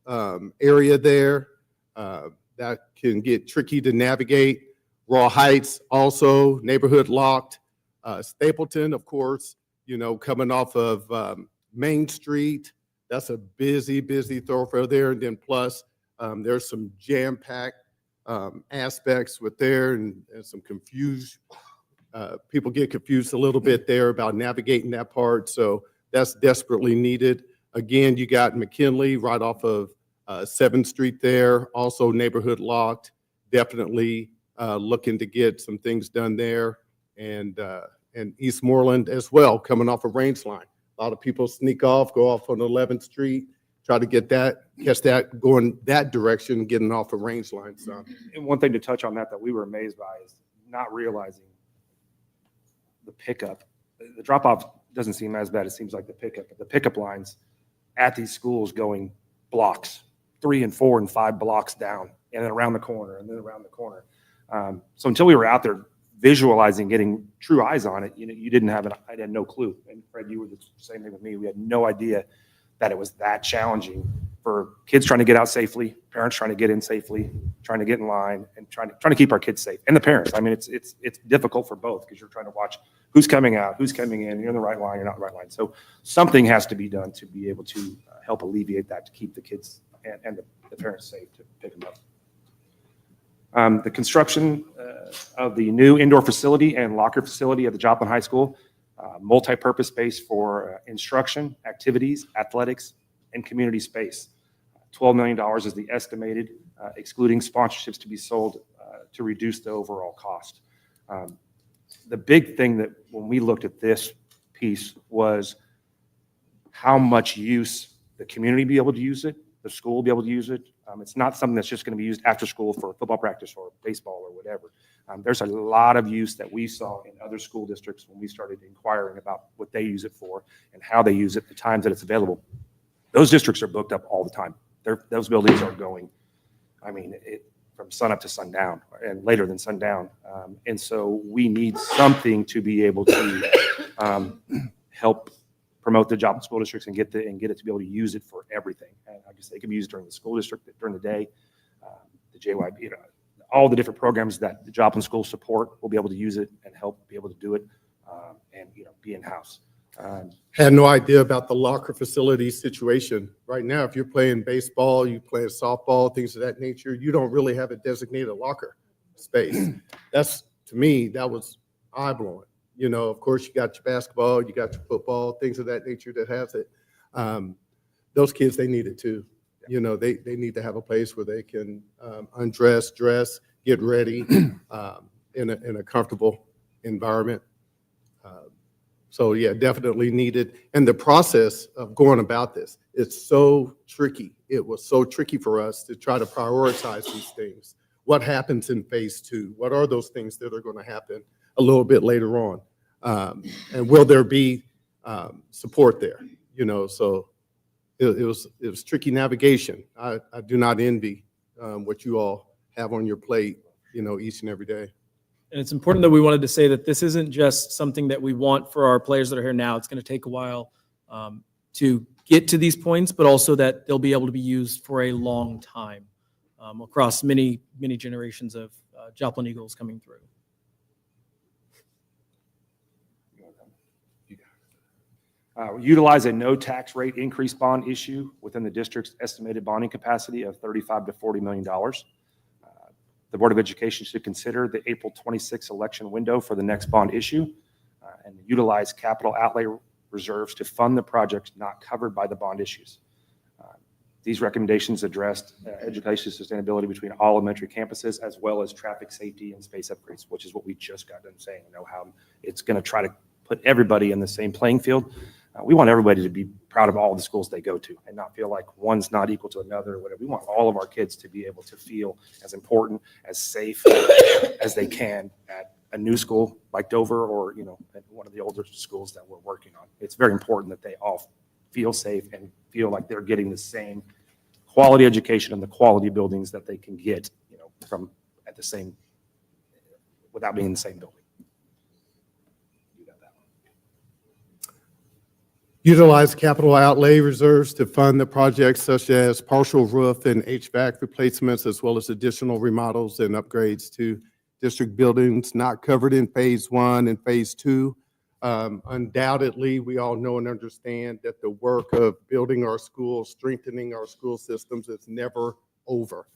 [SPEAKER 14] area there. That can get tricky to navigate. Raw Heights also neighborhood locked. Stapleton, of course, coming off of Main Street. That's a busy thoroughfare there. And then plus, there's some jam-packed aspects with there and some confused. People get confused a little bit there about navigating that part. So that's desperately needed. Again, you got McKinley right off of 7th Street there, also neighborhood locked. Definitely looking to get some things done there. And Eastmoreland as well, coming off of Range Line. A lot of people sneak off, go off on 11th Street, try to catch that going that direction, getting off of Range Line. So,
[SPEAKER 13] and one thing to touch on that we were amazed by is not realizing the pickup. The drop-off doesn't seem as bad. It seems like the pickup. But the pickup lines at these schools going blocks, 3 and 4 and 5 blocks down, and then around the corner, and then around the corner. So until we were out there visualizing, getting true eyes on it, you didn't have I had no clue. And Fred, you were the same thing with me. We had no idea that it was that challenging for kids trying to get out safely, parents trying to get in safely, trying to get in line, and trying to keep our kids safe, and the parents. I mean, it's difficult for both because you're trying to watch who's coming out, who's coming in. You're in the right line, you're not in the right line. So something has to be done to be able to help alleviate that, to keep the kids and the parents safe, to pick them up. The construction of the new indoor facility and locker facility at the Joplin High School, multi-purpose space for instruction, activities, athletics, and community space. $12 million is the estimated, excluding sponsorships to be sold to reduce the overall cost. The big thing that when we looked at this piece was how much use the community be able to use it, the school will be able to use it. It's not something that's just going to be used after school for football practice or baseball or whatever. There's a lot of use that we saw in other school districts when we started inquiring about what they use it for and how they use it, the times that it's available. Those districts are booked up all the time. Those buildings are going, from sun up to sundown and later than sundown. And so we need something to be able to help promote the Joplin school districts and get it to be able to use it for everything. And I guess they can be used during the school district, during the day, the JYP, all the different programs that the Joplin schools support will be able to use it and help be able to do it and be in-house.
[SPEAKER 14] Had no idea about the locker facility situation. Right now, if you're playing baseball, you play softball, things of that nature, you don't really have a designated locker space. That's, to me, that was eye-blowing. Of course, you got your basketball, you got your football, things of that nature that has it. Those kids, they need it too. They need to have a place where they can undress, dress, get ready in a comfortable environment. So yeah, definitely needed. And the process of going about this, it's so tricky. It was so tricky for us to try to prioritize these things. What happens in phase 2? What are those things that are going to happen a little bit later on? And will there be support there? So it was tricky navigation. I do not envy what you all have on your plate, each and every day.
[SPEAKER 7] And it's important that we wanted to say that this isn't just something that we want for our players that are here now. It's going to take a while to get to these points, but also that they'll be able to be used for a long time across many generations of Joplin Eagles coming through.
[SPEAKER 13] Utilize a no tax rate increase bond issue within the district's estimated bonding capacity of $35 to $40 million. The Board of Education should consider the April 26 election window for the next bond issue and utilize capital outlay reserves to fund the projects not covered by the bond issues. These recommendations addressed education sustainability between all elementary campuses, as well as traffic safety and space upgrades, which is what we just got done saying, how it's going to try to put everybody in the same playing field. We want everybody to be proud of all the schools they go to and not feel like one's not equal to another or whatever. We want all of our kids to be able to feel as important, as safe as they can at a new school like Dover or, at one of the older schools that we're working on. It's very important that they all feel safe and feel like they're getting the same quality education and the quality buildings that they can get, from at the same, without being in the same building.
[SPEAKER 14] Utilize capital outlay reserves to fund the projects such as partial roof and HVAC replacements, as well as additional remodels and upgrades to district buildings not covered in phase 1 and phase 2. Undoubtedly, we all know and understand that the work of building our schools, strengthening our school systems is never over.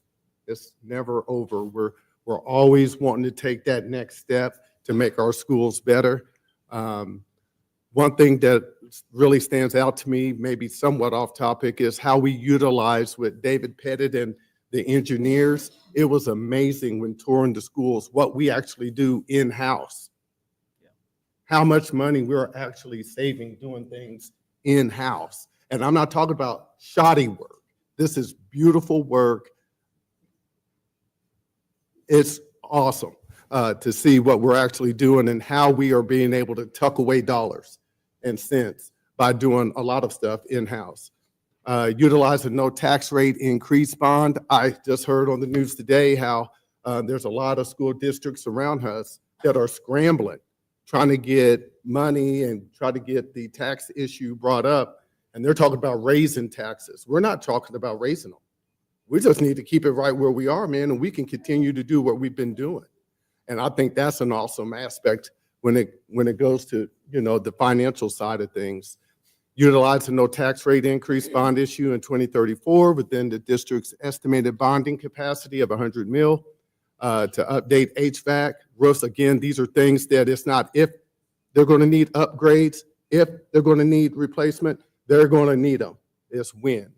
[SPEAKER 14] It's never over. We're always wanting to take that next step to make our schools better. One thing that really stands out to me, maybe somewhat off topic, is how we utilize with David Pettit and the engineers. It was amazing when touring the schools, what we actually do in-house. How much money we're actually saving doing things in-house. And I'm not talking about shoddy work. This is beautiful work. It's awesome to see what we're actually doing and how we are being able to tuck away dollars and cents by doing a lot of stuff in-house. Utilize a no tax rate increase bond. I just heard on the news today how there's a lot of school districts around us that are scrambling, trying to get money and try to get the tax issue brought up. And they're talking about raising taxes. We're not talking about raising them. We just need to keep it right where we are, man, and we can continue to do what we've been doing. And I think that's an awesome aspect when it goes to, the financial side of things. Utilize a no tax rate increase bond issue in 2034 within the district's estimated bonding capacity of 100 mil to update HVAC roofs. Again, these are things that it's not if they're going to need upgrades, if they're going to need replacement, they're going to need them. It's when.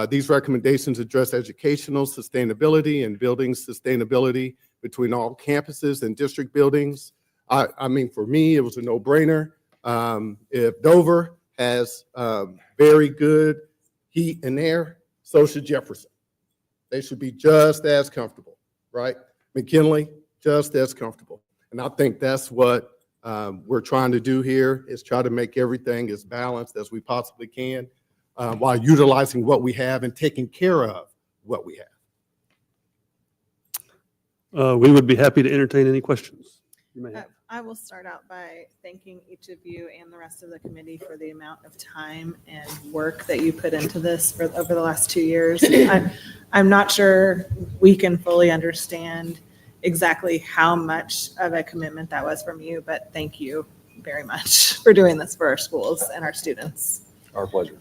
[SPEAKER 14] These recommendations address educational sustainability and building sustainability between all campuses and district buildings. I mean, for me, it was a no-brainer. If Dover has very good heat and air, so should Jefferson. They should be just as comfortable, right? McKinley, just as comfortable. And I think that's what we're trying to do here, is try to make everything as balanced as we possibly can while utilizing what we have and taking care of what we have.
[SPEAKER 12] We would be happy to entertain any questions you may have.
[SPEAKER 6] I will start out by thanking each of you and the rest of the committee for the amount of time and work that you put into this over the last 2 years. I'm not sure we can fully understand exactly how much of a commitment that was from you, but thank you very much for doing this for our schools and our students.
[SPEAKER 13] Our pleasure.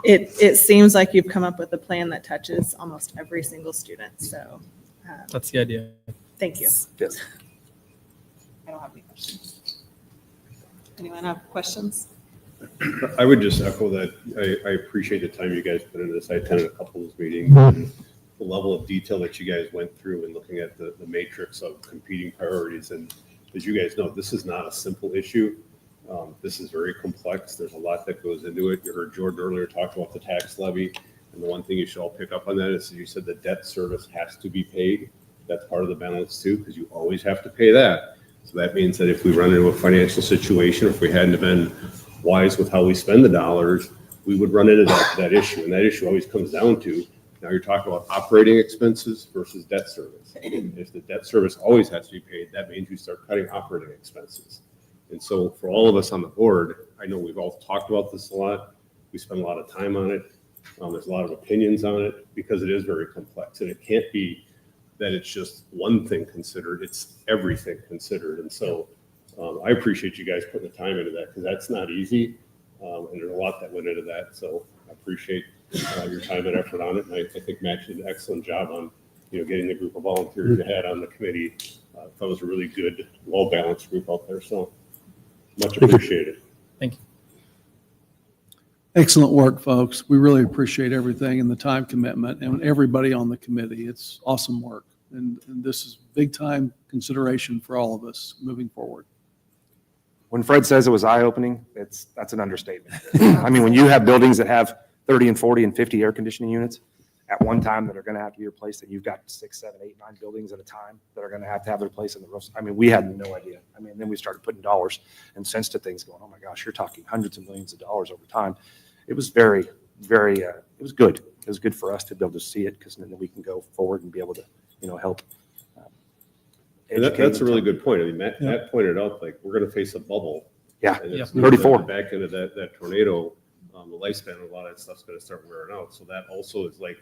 [SPEAKER 6] It seems like you've come up with a plan that touches almost every single student. So
[SPEAKER 7] That's the idea.
[SPEAKER 6] thank you.
[SPEAKER 13] Yes.
[SPEAKER 6] I don't have any questions. Anyone have questions?
[SPEAKER 1] I would just echo that. I appreciate the time you guys put into this. I attended a couple of those meetings, and the level of detail that you guys went through and looking at the matrix of competing priorities. And as you guys know, this is not a simple issue. This is very complex. There's a lot that goes into it. You heard George earlier talk about the tax levy. And the one thing you should all pick up on that is you said the debt service has to be paid. That's part of the balance too, because you always have to pay that. So that means that if we run into a financial situation, if we hadn't been wise with how we spend the dollars, we would run into that issue. And that issue always comes down to, now you're talking about operating expenses versus debt service. If the debt service always has to be paid, that means you start cutting operating expenses. And so for all of us on the board, I know we've all talked about this a lot. We spend a lot of time on it. There's a lot of opinions on it because it is very complex, and it can't be that it's just one thing considered. It's everything considered. And so I appreciate you guys putting the time into that because that's not easy. And there's a lot that went into that. So I appreciate your time and effort on it. And I think Matt did an excellent job on, getting the group of volunteers you had on the committee. I thought it was a really good, well-balanced group out there. So much appreciated.
[SPEAKER 7] Thank you.
[SPEAKER 5] Excellent work, folks. We really appreciate everything and the time commitment and everybody on the committee. It's awesome work. And this is big time consideration for all of us moving forward.
[SPEAKER 13] When Fred says it was eye-opening, that's an understatement. I mean, when you have buildings that have 30 and 40 and 50 air conditioning units at one time that are going to have to be replaced, and you've got 6, 7, 8, 9 buildings at a time that are going to have their place in the roofs. I mean, we had no idea. I mean, then we started putting dollars and cents to things going, oh my gosh, you're talking hundreds of millions of dollars over time. It was very, very, it was good. It was good for us to be able to see it because then we can go forward and be able to, help.
[SPEAKER 1] And that's a really good point. I mean, Matt pointed out, like, we're going to face a bubble.
[SPEAKER 13] Yeah,
[SPEAKER 1] And it's
[SPEAKER 13] 34.
[SPEAKER 1] Back into that tornado, the lifespan of a lot of that stuff's going to start wearing out. So that also is like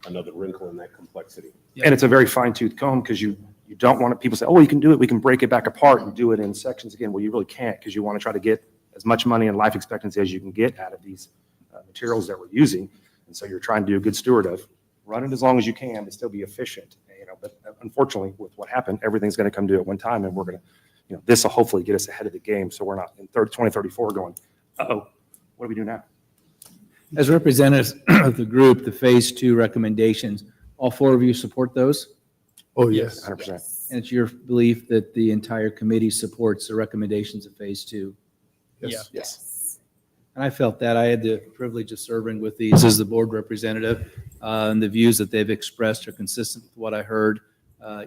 [SPEAKER 1] another wrinkle in that complexity.
[SPEAKER 13] And it's a very fine-tooth comb because you don't want people to say, oh, you can do it. We can break it back apart and do it in sections again. Well, you really can't because you want to try to get as much money and life expectancy as you can get out of these materials that we're using. And so you're trying to do a good steward of run it as long as you can to still be efficient. But unfortunately, with what happened, everything's going to come to at one time, and we're going to, this will hopefully get us ahead of the game, so we're not in 2034 going, uh-oh, what do we do now?
[SPEAKER 3] As representatives of the group, the Phase 2 recommendations, all 4 of you support those?
[SPEAKER 14] Oh, yes.
[SPEAKER 13] 100%.
[SPEAKER 3] And it's your belief that the entire committee supports the recommendations of Phase 2?
[SPEAKER 14] Yes.
[SPEAKER 13] Yes.
[SPEAKER 3] And I felt that. I had the privilege of serving with these as the board representative, and the views that they've expressed are consistent with what I heard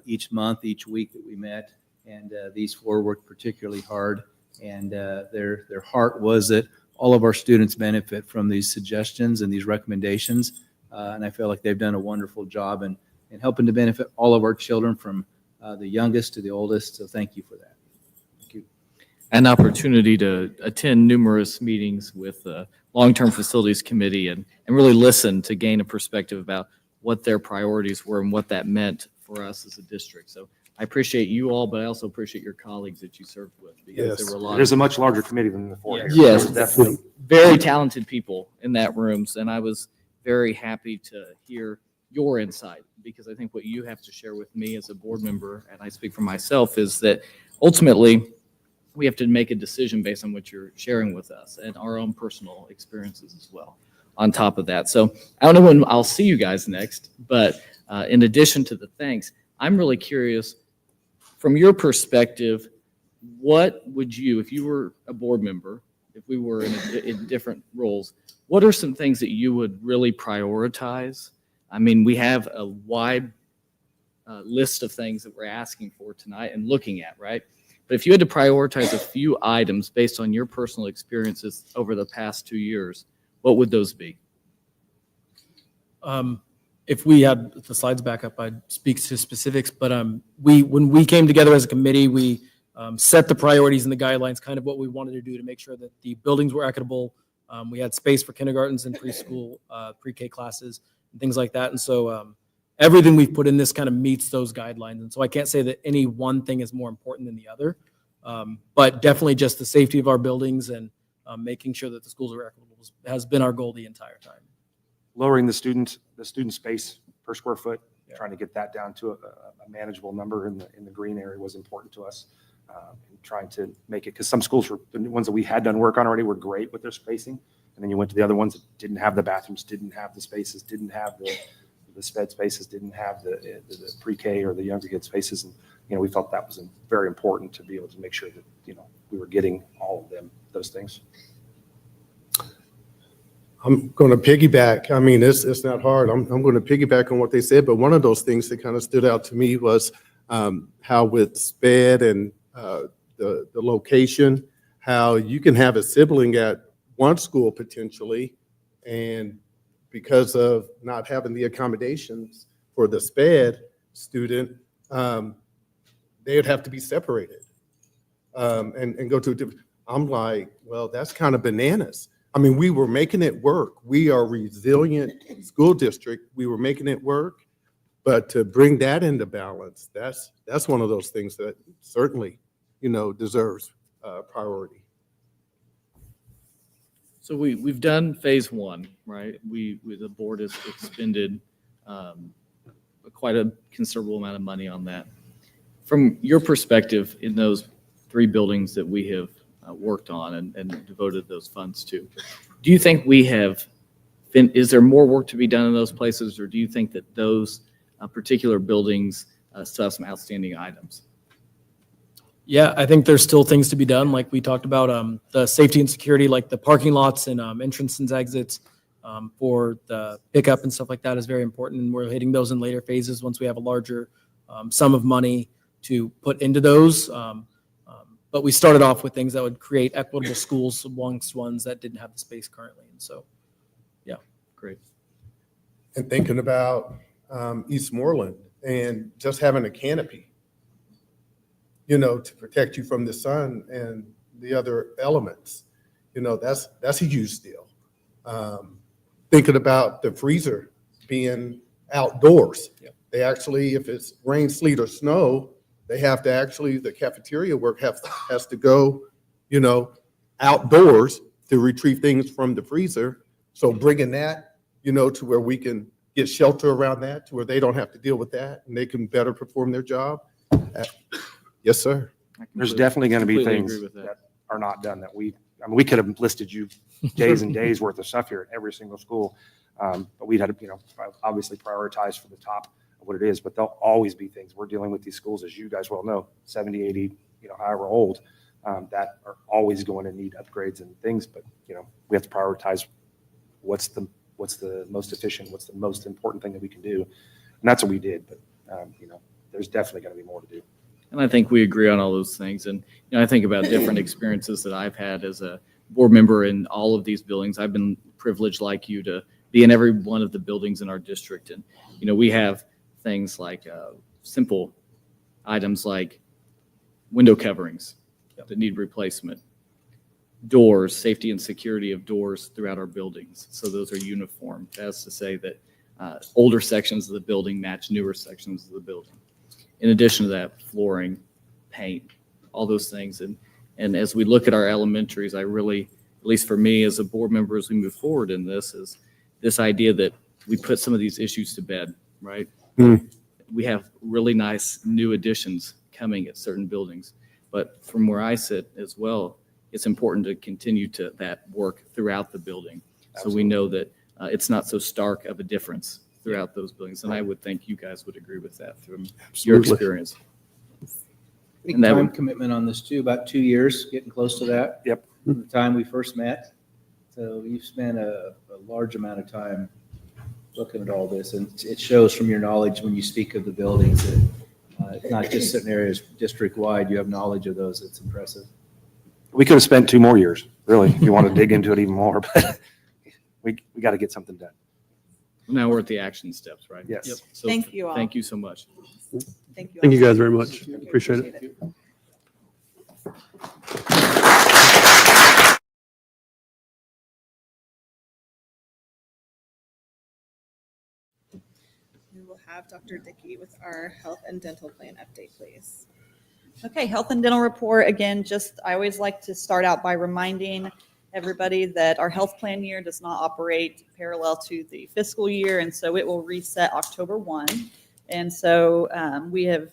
[SPEAKER 3] each month, each week that we met. And these 4 worked particularly hard. And their heart was that all of our students benefit from these suggestions and these recommendations. And I feel like they've done a wonderful job in helping to benefit all of our children from the youngest to the oldest. So thank you for that.
[SPEAKER 16] An opportunity to attend numerous meetings with the Long-Term Facilities Committee and really listen to gain a perspective about what their priorities were and what that meant for us as a district. So I appreciate you all, but I also appreciate your colleagues that you served with because there were a lot.
[SPEAKER 13] There's a much larger committee than the 4 here.
[SPEAKER 16] Yes,
[SPEAKER 13] Definitely.
[SPEAKER 16] very talented people in that rooms, and I was very happy to hear your insight because I think what you have to share with me as a board member, and I speak for myself, is that ultimately we have to make a decision based on what you're sharing with us and our own personal experiences as well on top of that. So I don't know when I'll see you guys next, but in addition to the thanks, I'm really curious from your perspective, what would you, if you were a board member, if we were in different roles, what are some things that you would really prioritize? I mean, we have a wide list of things that we're asking for tonight and looking at, right? But if you had to prioritize a few items based on your personal experiences over the past 2 years, what would those be?
[SPEAKER 7] If we had the slides back up, I'd speak to specifics, but when we came together as a committee, we set the priorities and the guidelines, kind of what we wanted to do to make sure that the buildings were equitable. We had space for kindergartens and preschool, pre-K classes, and things like that. And so everything we've put in this kind of meets those guidelines. And so I can't say that any one thing is more important than the other, but definitely just the safety of our buildings and making sure that the schools are equitable has been our goal the entire time.
[SPEAKER 13] Lowering the student space per square foot, trying to get that down to a manageable number in the green area was important to us. And trying to make it, because some schools were, the ones that we had done work on already were great with their spacing. And then you went to the other ones that didn't have the bathrooms, didn't have the spaces, didn't have the sped spaces, didn't have the pre-K or the younger kid spaces. And, we felt that was very important to be able to make sure that, we were getting all of those things.
[SPEAKER 14] I'm going to piggyback. I mean, it's not hard. I'm going to piggyback on what they said, but one of those things that kind of stood out to me was how with SPED and the location, how you can have a sibling at one school potentially, and because of not having the accommodations for the SPED student, they would have to be separated and go to a different. I'm like, well, that's kind of bananas. I mean, we were making it work. We are a resilient school district. We were making it work, but to bring that into balance, that's one of those things that certainly, deserves priority.
[SPEAKER 16] So we've done phase one, right? The board has expended quite a considerable amount of money on that. From your perspective, in those 3 buildings that we have worked on and devoted those funds to, do you think is there more work to be done in those places, or do you think that those particular buildings still have some outstanding items?
[SPEAKER 7] Yeah, I think there's still things to be done, like we talked about, the safety and security, like the parking lots and entrance and exits for the pickup and stuff like that is very important. And we're hitting those in later phases once we have a larger sum of money to put into those. But we started off with things that would create equitable schools amongst ones that didn't have the space currently. And so, yeah.
[SPEAKER 16] Great.
[SPEAKER 14] And thinking about Eastmoreland and just having a canopy, to protect you from the sun and the other elements, that's a huge deal. Thinking about the freezer being outdoors.
[SPEAKER 7] Yep.
[SPEAKER 14] They actually, if it's rain, sleet, or snow, they have to actually, the cafeteria work has to go, outdoors to retrieve things from the freezer. So bringing that, to where we can get shelter around that, to where they don't have to deal with that and they can better perform their job. Yes, sir.
[SPEAKER 13] There's definitely going to be
[SPEAKER 16] completely
[SPEAKER 13] things
[SPEAKER 16] agree with that.
[SPEAKER 13] that are not done that we could have listed you days and days worth of stuff here at every single school. But we'd had to, obviously prioritize for the top of what it is, but there'll always be things. We're dealing with these schools, as you guys well know, 70, 80, however old, that are always going to need upgrades and things. But, we have to prioritize what's the most efficient, what's the most important thing that we can do. And that's what we did. But, there's definitely going to be more to do.
[SPEAKER 16] And I think we agree on all those things. And I think about different experiences that I've had as a board member in all of these buildings. I've been privileged, like you, to be in every one of the buildings in our district. And, we have things like simple items like window coverings that need replacement, doors, safety and security of doors throughout our buildings. So those are uniform. That's to say that older sections of the building match newer sections of the building. In addition to that, flooring, paint, all those things. And as we look at our elementaries, I really, at least for me as a board member, as we move forward in this, is this idea that we put some of these issues to bed, right? We have really nice new additions coming at certain buildings. But from where I sit as well, it's important to continue to that work throughout the building. So we know that it's not so stark of a difference throughout those buildings. And I would think you guys would agree with that from your experience.
[SPEAKER 3] Big
[SPEAKER 16] And that
[SPEAKER 3] time
[SPEAKER 16] would-
[SPEAKER 3] commitment on this too, about 2 years, getting close to that.
[SPEAKER 13] Yep.
[SPEAKER 3] From the time we first met. So you've spent a large amount of time looking at all this, and it shows from your knowledge when you speak of the buildings that it's not just certain areas district-wide, you have knowledge of those. It's impressive.
[SPEAKER 13] We could have spent 2 more years, really, if you want to dig into it even more, but we got to get something done.
[SPEAKER 16] Now we're at the action steps, right?
[SPEAKER 13] Yes.
[SPEAKER 16] Yep. So
[SPEAKER 2] Thank you all.
[SPEAKER 16] Thank you so much.
[SPEAKER 2] Thank you.
[SPEAKER 12] Thank you
[SPEAKER 2] all.
[SPEAKER 12] guys very much. Appreciate it.
[SPEAKER 6] We will have Dr. Dickey with our health and dental plan update, please.
[SPEAKER 2] Okay, health and dental report. Again, I always like to start out by reminding everybody that our health plan year does not operate parallel to the fiscal year, and so it will reset October 1. And so we have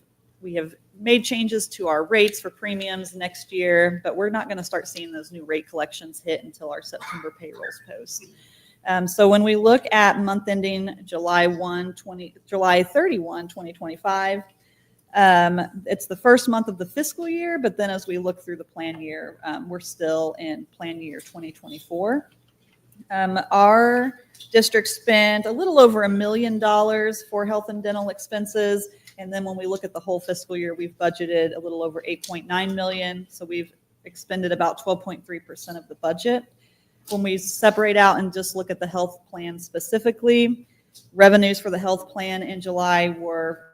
[SPEAKER 2] made changes to our rates for premiums next year, but we're not going to start seeing those new rate collections hit until our September payrolls post. So when we look at month ending July 31, 2025, it's the first month of the fiscal year, but then as we look through the plan year, we're still in plan year 2024. Our district spent a little over $1 million for health and dental expenses. And then when we look at the whole fiscal year, we've budgeted a little over $8.9 million. So we've expended about 12.3% of the budget. When we separate out and just look at the health plan specifically, revenues for the health plan in July were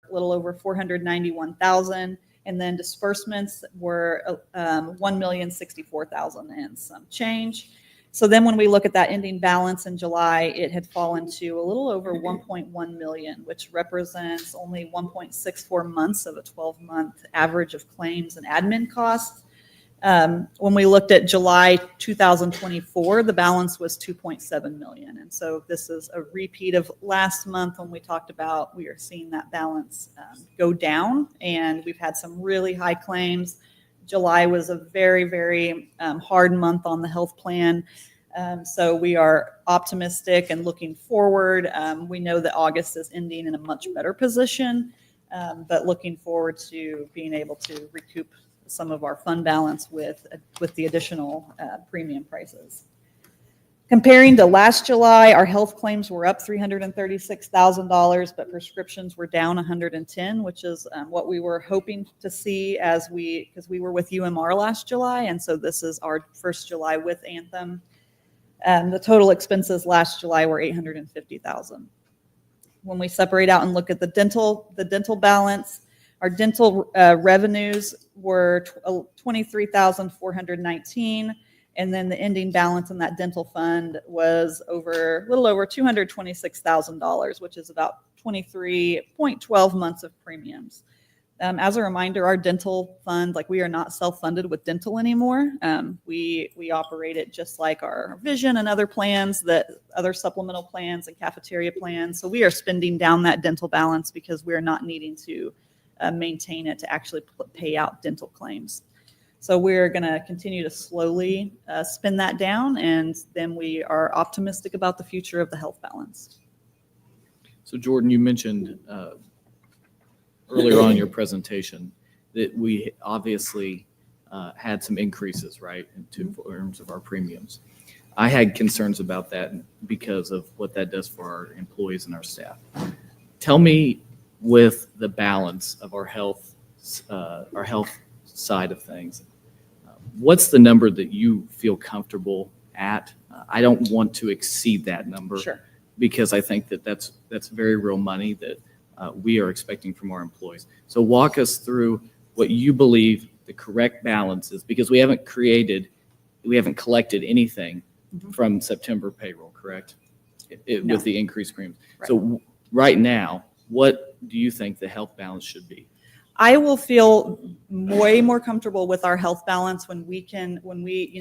[SPEAKER 2] a little over $491,000, and then disbursements were $1,064,000 and some change. So then when we look at that ending balance in July, it had fallen to a little over 1.1 million, which represents only 1.64 months of a 12-month average of claims and admin costs. When we looked at July 2024, the balance was 2.7 million. And so this is a repeat of last month when we talked about we are seeing that balance go down, and we've had some really high claims. July was a very, very hard month on the health plan. So we are optimistic and looking forward. We know that August is ending in a much better position, but looking forward to being able to recoup some of our fund balance with the additional premium prices. Comparing to last July, our health claims were up $336,000, but prescriptions were down 110, which is what we were hoping to see because we were with UMR last July, and so this is our first July with Anthem. The total expenses last July were $850,000. When we separate out and look at the dental balance, our dental revenues were $23,419, and then the ending balance in that dental fund was a little over $226,000, which is about 23.12 months of premiums. As a reminder, our dental fund, we are not self-funded with dental anymore. We operate it just like our vision and other plans, other supplemental plans and cafeteria plans. So we are spending down that dental balance because we are not needing to maintain it to actually pay out dental claims. So we're going to continue to slowly spend that down, and then we are optimistic about the future of the health balance.
[SPEAKER 16] So Jordan, you mentioned earlier on in your presentation that we obviously had some increases, right, in terms of our premiums. I had concerns about that because of what that does for our employees and our staff. Tell me, with the balance of our health side of things, what's the number that you feel comfortable at? I don't want to exceed that number.
[SPEAKER 2] Sure.
[SPEAKER 16] Because I think that's very real money that we are expecting from our employees. So walk us through what you believe the correct balance is, because we haven't collected anything from September payroll, correct?
[SPEAKER 2] No.
[SPEAKER 16] With the increased premiums.
[SPEAKER 2] Right.
[SPEAKER 16] So right now, what do you think the health balance should be?
[SPEAKER 2] I will feel way more comfortable with our health balance when we,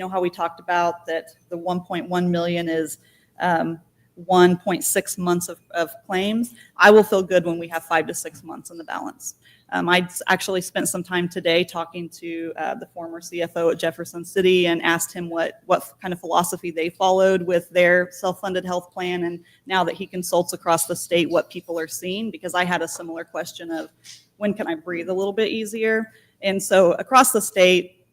[SPEAKER 2] how we talked about that the 1.1 million is 1.6 months of claims. I will feel good when we have 5 to 6 months in the balance. I actually spent some time today talking to the former CFO at Jefferson City and asked him what kind of philosophy they followed with their self-funded health plan, and now that he consults across the state, what people are seeing, because I had a similar question of when can I breathe a little bit easier? And so across the state,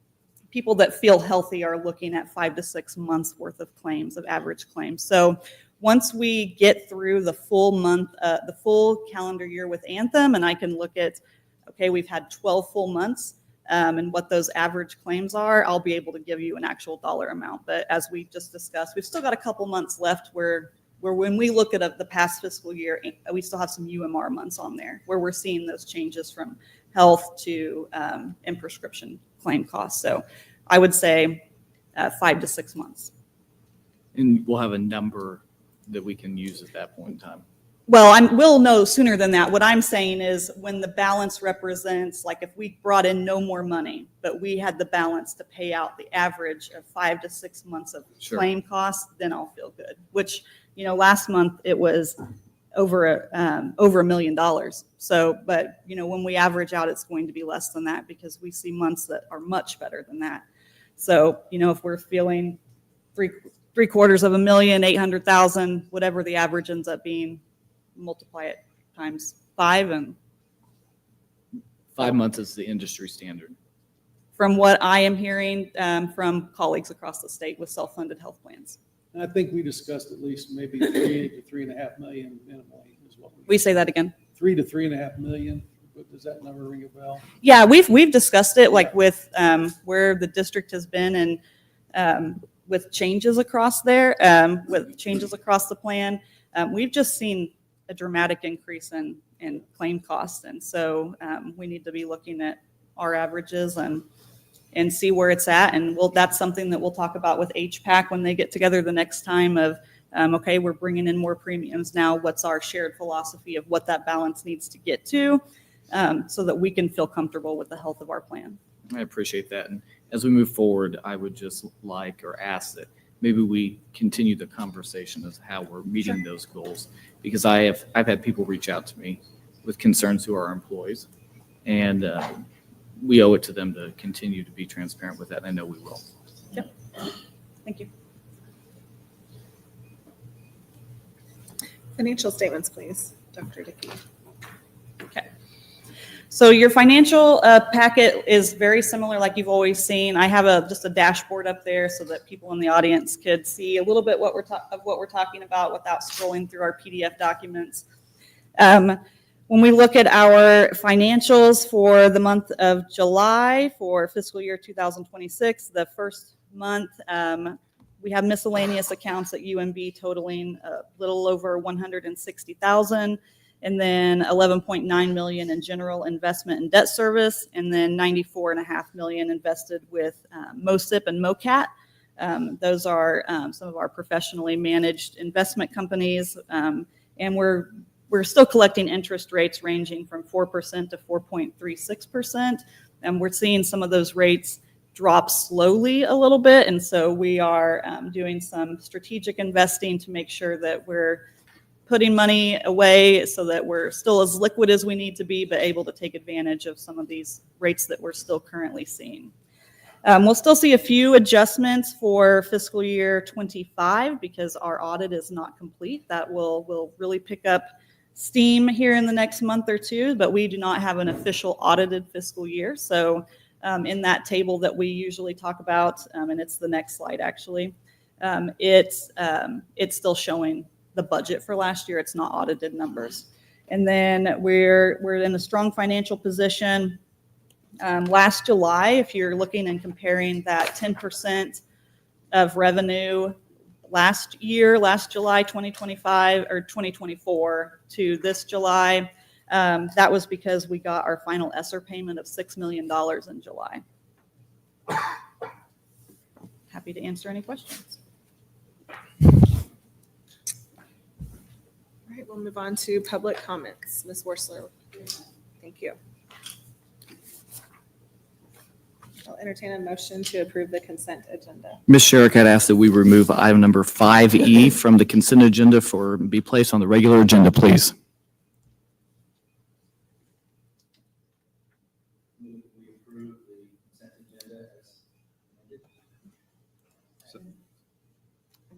[SPEAKER 2] people that feel healthy are looking at 5 to 6 months worth of claims, of average claims. So once we get through the full month, the full calendar year with Anthem, and I can look at, okay, we've had 12 full months and what those average claims are, I'll be able to give you an actual dollar amount. But as we just discussed, we've still got a couple months left where when we look at the past fiscal year, we still have some UMR months on there where we're seeing those changes from health to and prescription claim costs. So I would say 5 to 6 months.
[SPEAKER 16] And we'll have a number that we can use at that point in time.
[SPEAKER 2] Well, we'll know sooner than that. What I'm saying is when the balance represents, like if we brought in no more money, but we had the balance to pay out the average of 5 to 6 months of
[SPEAKER 16] Sure.
[SPEAKER 2] claim costs, then I'll feel good. Which, last month it was over $1 million. So, but when we average out, it's going to be less than that because we see months that are much better than that. So, if we're feeling $750,000, 800,000, whatever the average ends up being, multiply it times 5, and
[SPEAKER 16] 5 months is the industry standard.
[SPEAKER 2] from what I am hearing from colleagues across the state with self-funded health plans.
[SPEAKER 5] And I think we discussed at least maybe 3 to 3.5 million minimally is what
[SPEAKER 2] We say that again.
[SPEAKER 5] 3 to 3.5 million. But does that number ring a bell?
[SPEAKER 2] Yeah, we've discussed it with where the district has been and with changes across there, with changes across the plan. We've just seen a dramatic increase in claim costs, and so we need to be looking at our averages and and see where it's at. And that's something that we'll talk about with HPAC when they get together the next time of, okay, we're bringing in more premiums now. What's our shared philosophy of what that balance needs to get to, so that we can feel comfortable with the health of our plan.
[SPEAKER 16] I appreciate that. And as we move forward, I would just like or ask that maybe we continue the conversation of how we're meeting those goals, because I've had people reach out to me with concerns who are our employees, and we owe it to them to continue to be transparent with that, and I know we will.
[SPEAKER 2] Yep. Thank you.
[SPEAKER 6] Financial statements, please, Dr. Dickey.
[SPEAKER 2] Okay. So your financial packet is very similar like you've always seen. I have just a dashboard up there so that people in the audience could see a little bit what we're talking about without scrolling through our PDF documents. When we look at our financials for the month of July for fiscal year 2026, the first month, we have miscellaneous accounts at UMB totaling a little over $160,000, and then $11.9 million in general investment and debt service, and then $94.5 million invested with MOSIP and MOCAT. Those are some of our professionally managed investment companies, and we're still collecting interest rates ranging from 4% to 4.36%, and we're seeing some of those rates drop slowly a little bit, and so we are doing some strategic investing to make sure that we're putting money away so that we're still as liquid as we need to be, but able to take advantage of some of these rates that we're still currently seeing. We'll still see a few adjustments for fiscal year 25 because our audit is not complete. That will really pick up steam here in the next month or two, but we do not have an official audited fiscal year. So in that table that we usually talk about, and it's the next slide actually, it's still showing the budget for last year. It's not audited numbers. And then we're in a strong financial position. Last July, if you're looking and comparing that 10% of revenue last July 2025 or 2024 to this July, that was because we got our final ESSER payment of $6 million in July. Happy to answer any questions.
[SPEAKER 6] All right, we'll move on to public comments. Ms. Worsler. Thank you. I'll entertain a motion to approve the consent agenda.
[SPEAKER 16] Ms. Sherrick, I'd ask that we remove item number 5E from the consent agenda for be placed on the regular agenda, please.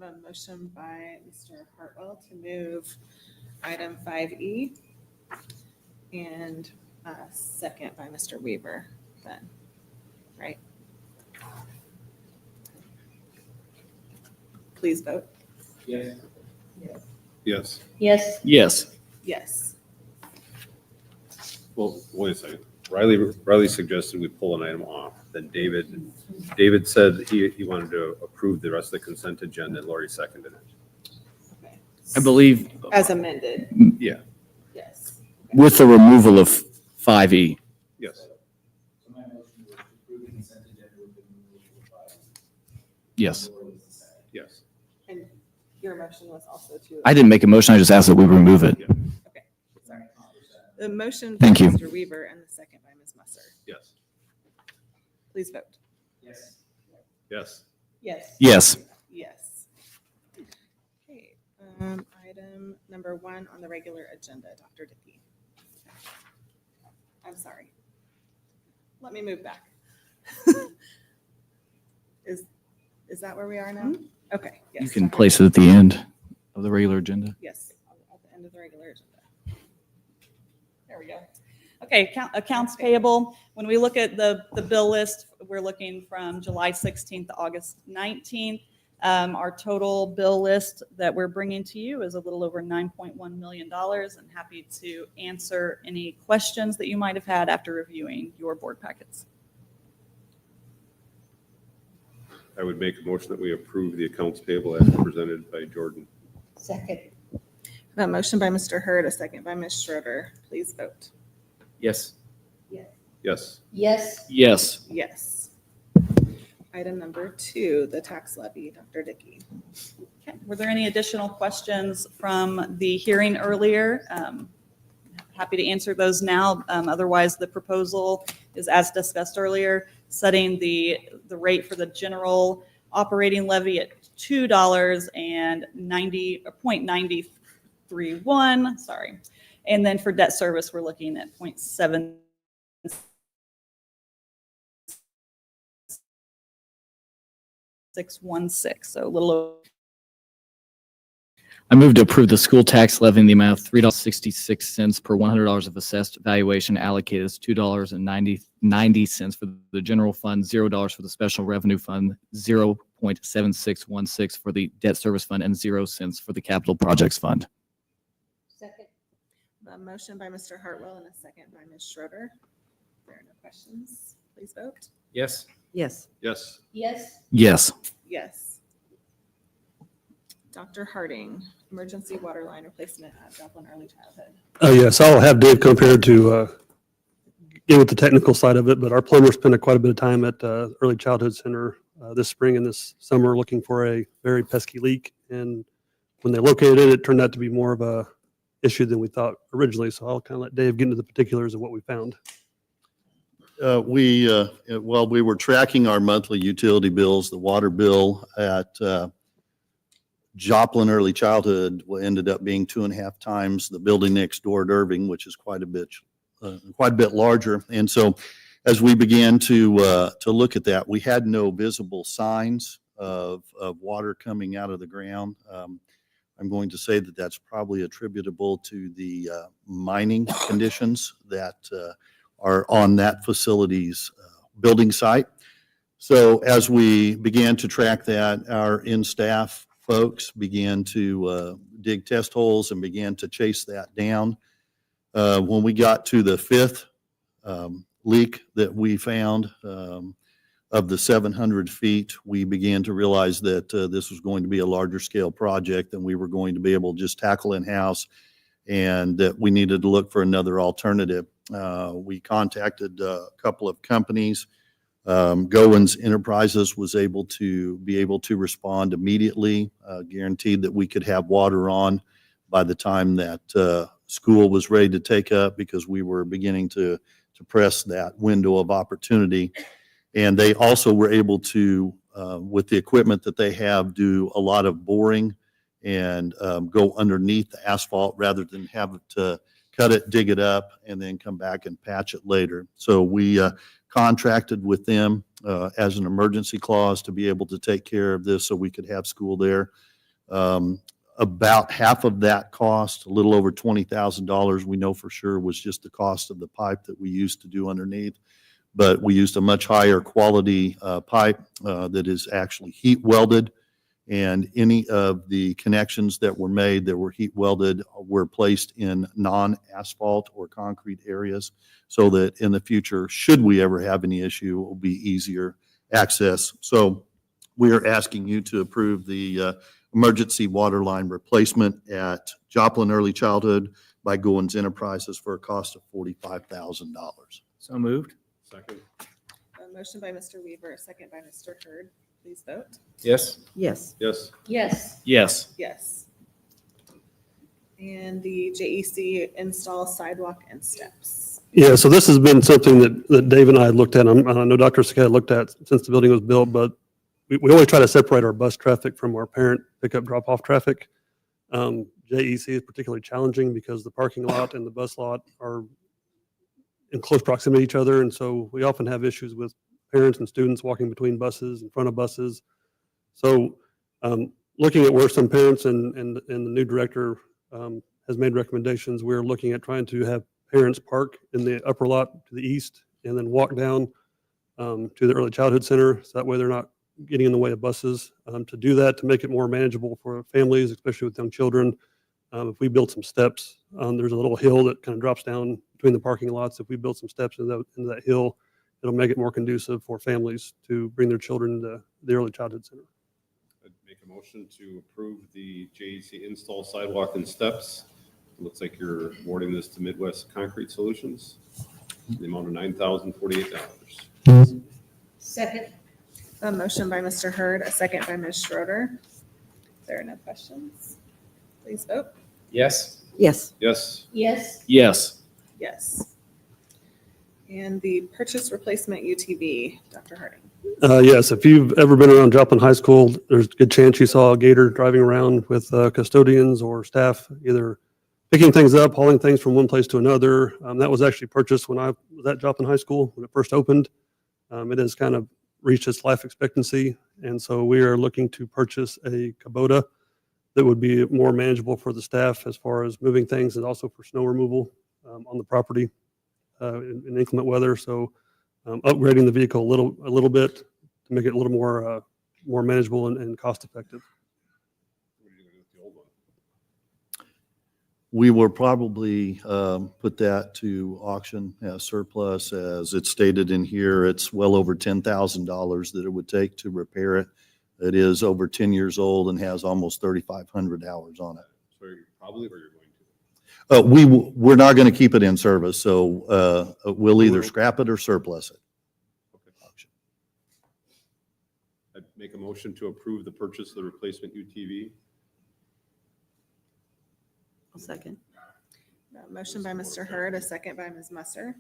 [SPEAKER 6] I have a motion by Mr. Hartwell to move item 5E and a second by Mr. Weaver then, right? Please vote.
[SPEAKER 1] Yes.
[SPEAKER 2] Yes.
[SPEAKER 16] Yes.
[SPEAKER 6] Yes.
[SPEAKER 1] Well, wait a second. Riley suggested we pull an item off. Then David said he wanted to approve the rest of the consent agenda, and Lori seconded it.
[SPEAKER 6] Okay.
[SPEAKER 16] I believe,
[SPEAKER 6] As amended,
[SPEAKER 1] Yeah.
[SPEAKER 6] yes.
[SPEAKER 16] with the removal of 5E.
[SPEAKER 1] Yes.
[SPEAKER 16] Yes.
[SPEAKER 1] Yes.
[SPEAKER 6] And your motion was also to.
[SPEAKER 16] I didn't make a motion. I just asked that we remove it.
[SPEAKER 6] Okay, sorry. The motion by
[SPEAKER 16] Thank you.
[SPEAKER 6] Mr. Weaver and the second by Ms. Musser.
[SPEAKER 1] Yes.
[SPEAKER 6] Please vote.
[SPEAKER 1] Yes.
[SPEAKER 6] Yes.
[SPEAKER 16] Yes.
[SPEAKER 6] Yes. Okay, item number 1 on the regular agenda, Dr. Dickey. I'm sorry. Let me move back. Is that where we are now? Okay, yes.
[SPEAKER 16] You can place it at the end of the regular agenda.
[SPEAKER 6] Yes, at the end of the regular agenda.
[SPEAKER 2] There we go. Okay, accounts payable. When we look at the bill list, we're looking from July 16th to August 19th. Our total bill list that we're bringing to you is a little over $9.1 million. I'm happy to answer any questions that you might have had after reviewing your board packets.
[SPEAKER 1] I would make a motion that we approve the accounts payable as presented by Jordan.
[SPEAKER 6] Second. A motion by Mr. Hurd, a second by Ms. Schroeder. Please vote.
[SPEAKER 16] Yes.
[SPEAKER 1] Yes.
[SPEAKER 16] Yes.
[SPEAKER 6] Yes. item number 2, the tax levy. Dr. Dickey.
[SPEAKER 2] Okay. Were there any additional questions from the hearing earlier? Happy to answer those now. Otherwise, the proposal is, as discussed earlier, setting the rate for the general operating levy at $2.931. Sorry. And then for debt service, we're looking at 0.7616. So a little over.
[SPEAKER 16] I move to approve the school tax levy in the amount of $3.66 per $100 of assessed valuation allocated as $2.90 for the general fund, $0 for the special revenue fund, 0.7616 for the debt service fund, and 0 cents for the capital projects fund.
[SPEAKER 6] Second. A motion by Mr. Hartwell and a second by Ms. Schroeder. If there are no questions, please vote.
[SPEAKER 7] Yes.
[SPEAKER 4] Yes.
[SPEAKER 1] Yes.
[SPEAKER 4] Yes.
[SPEAKER 16] Yes.
[SPEAKER 6] Yes. Dr. Harding, emergency water line replacement at Joplin Early Childhood.
[SPEAKER 12] Yes, I'll have Dave come here to get with the technical side of it, but our plumber spent quite a bit of time at Early Childhood Center this spring and this summer looking for a very pesky leak. And when they located it, it turned out to be more of a issue than we thought originally. So I'll kind of let Dave get into the particulars of what we found.
[SPEAKER 17] We were tracking our monthly utility bills. The water bill at Joplin Early Childhood ended up being 2.5 times the building next door at Irving, which is quite a bit larger. And so as we began to look at that, we had no visible signs of water coming out of the ground. I'm going to say that that's probably attributable to the mining conditions that are on that facility's building site. So as we began to track that, our in-staff folks began to dig test holes and began to chase that down. When we got to the 5th leak that we found of the 700 feet, we began to realize that this was going to be a larger scale project than we were going to be able to just tackle in-house, and that we needed to look for another alternative. We contacted a couple of companies. Goins Enterprises was able to respond immediately, guaranteed that we could have water on by the time that school was ready to take up, because we were beginning to press that window of opportunity. And they also were able to, with the equipment that they have, do a lot of boring and go underneath the asphalt rather than have to cut it, dig it up, and then come back and patch it later. So we contracted with them as an emergency clause to be able to take care of this so we could have school there. About half of that cost, a little over $20,000, we know for sure was just the cost of the pipe that we used to do underneath. But we used a much higher quality pipe that is actually heat welded. And any of the connections that were made that were heat welded were placed in non-asphalt or concrete areas, so that in the future, should we ever have any issue, it will be easier access. So we are asking you to approve the emergency water line replacement at Joplin Early Childhood by Goins Enterprises for a cost of $45,000.
[SPEAKER 3] So moved.
[SPEAKER 1] Second.
[SPEAKER 6] A motion by Mr. Weaver, a second by Mr. Hurd. Please vote.
[SPEAKER 7] Yes.
[SPEAKER 4] Yes.
[SPEAKER 1] Yes.
[SPEAKER 4] Yes.
[SPEAKER 16] Yes.
[SPEAKER 6] Yes. And the JEC install sidewalk and steps.
[SPEAKER 12] Yeah, so this has been something that Dave and I looked at. And I know Dr. Sakai looked at since the building was built, but we always try to separate our bus traffic from our parent pickup drop-off traffic. JEC is particularly challenging because the parking lot and the bus lot are in close proximity to each other. And so we often have issues with parents and students walking between buses, in front of buses. So looking at where some parents and the new director has made recommendations, we're looking at trying to have parents park in the upper lot to the east and then walk down to the Early Childhood Center. So that way they're not getting in the way of buses. To do that, to make it more manageable for families, especially with young children, if we build some steps, there's a little hill that kind of drops down between the parking lots. If we build some steps into that hill, it'll make it more conducive for families to bring their children to the Early Childhood Center.
[SPEAKER 1] I'd make a motion to approve the JEC install sidewalk and steps. It looks like you're awarding this to Midwest Concrete Solutions. The amount of $9,048.
[SPEAKER 4] Second.
[SPEAKER 6] A motion by Mr. Hurd, a second by Ms. Schroeder. If there are no questions, please vote.
[SPEAKER 3] Yes.
[SPEAKER 4] Yes.
[SPEAKER 1] Yes.
[SPEAKER 4] Yes.
[SPEAKER 16] Yes.
[SPEAKER 6] Yes. And the purchase replacement UTV, Dr. Harding.
[SPEAKER 12] Yes, if you've ever been around Joplin High School, there's a good chance you saw a gator driving around with custodians or staff, either picking things up, hauling things from one place to another. That was actually purchased when I was at Joplin High School when it first opened. It has kind of reached its life expectancy, and so we are looking to purchase a Kubota that would be more manageable for the staff as far as moving things and also for snow removal on the property in inclement weather. So upgrading the vehicle a little bit to make it a little more manageable and cost effective.
[SPEAKER 17] We will probably put that to auction as surplus. As it's stated in here, it's well over $10,000 that it would take to repair it. It is over 10 years old and has almost 3,500 hours on it.
[SPEAKER 1] So you're probably, or you're going to?
[SPEAKER 17] We're not going to keep it in service, so we'll either scrap it or surplus it.
[SPEAKER 1] I'd make a motion to approve the purchase of the replacement UTV.
[SPEAKER 4] I'll second.
[SPEAKER 6] Motion by Mr. Hurd, a second by Ms. Musser.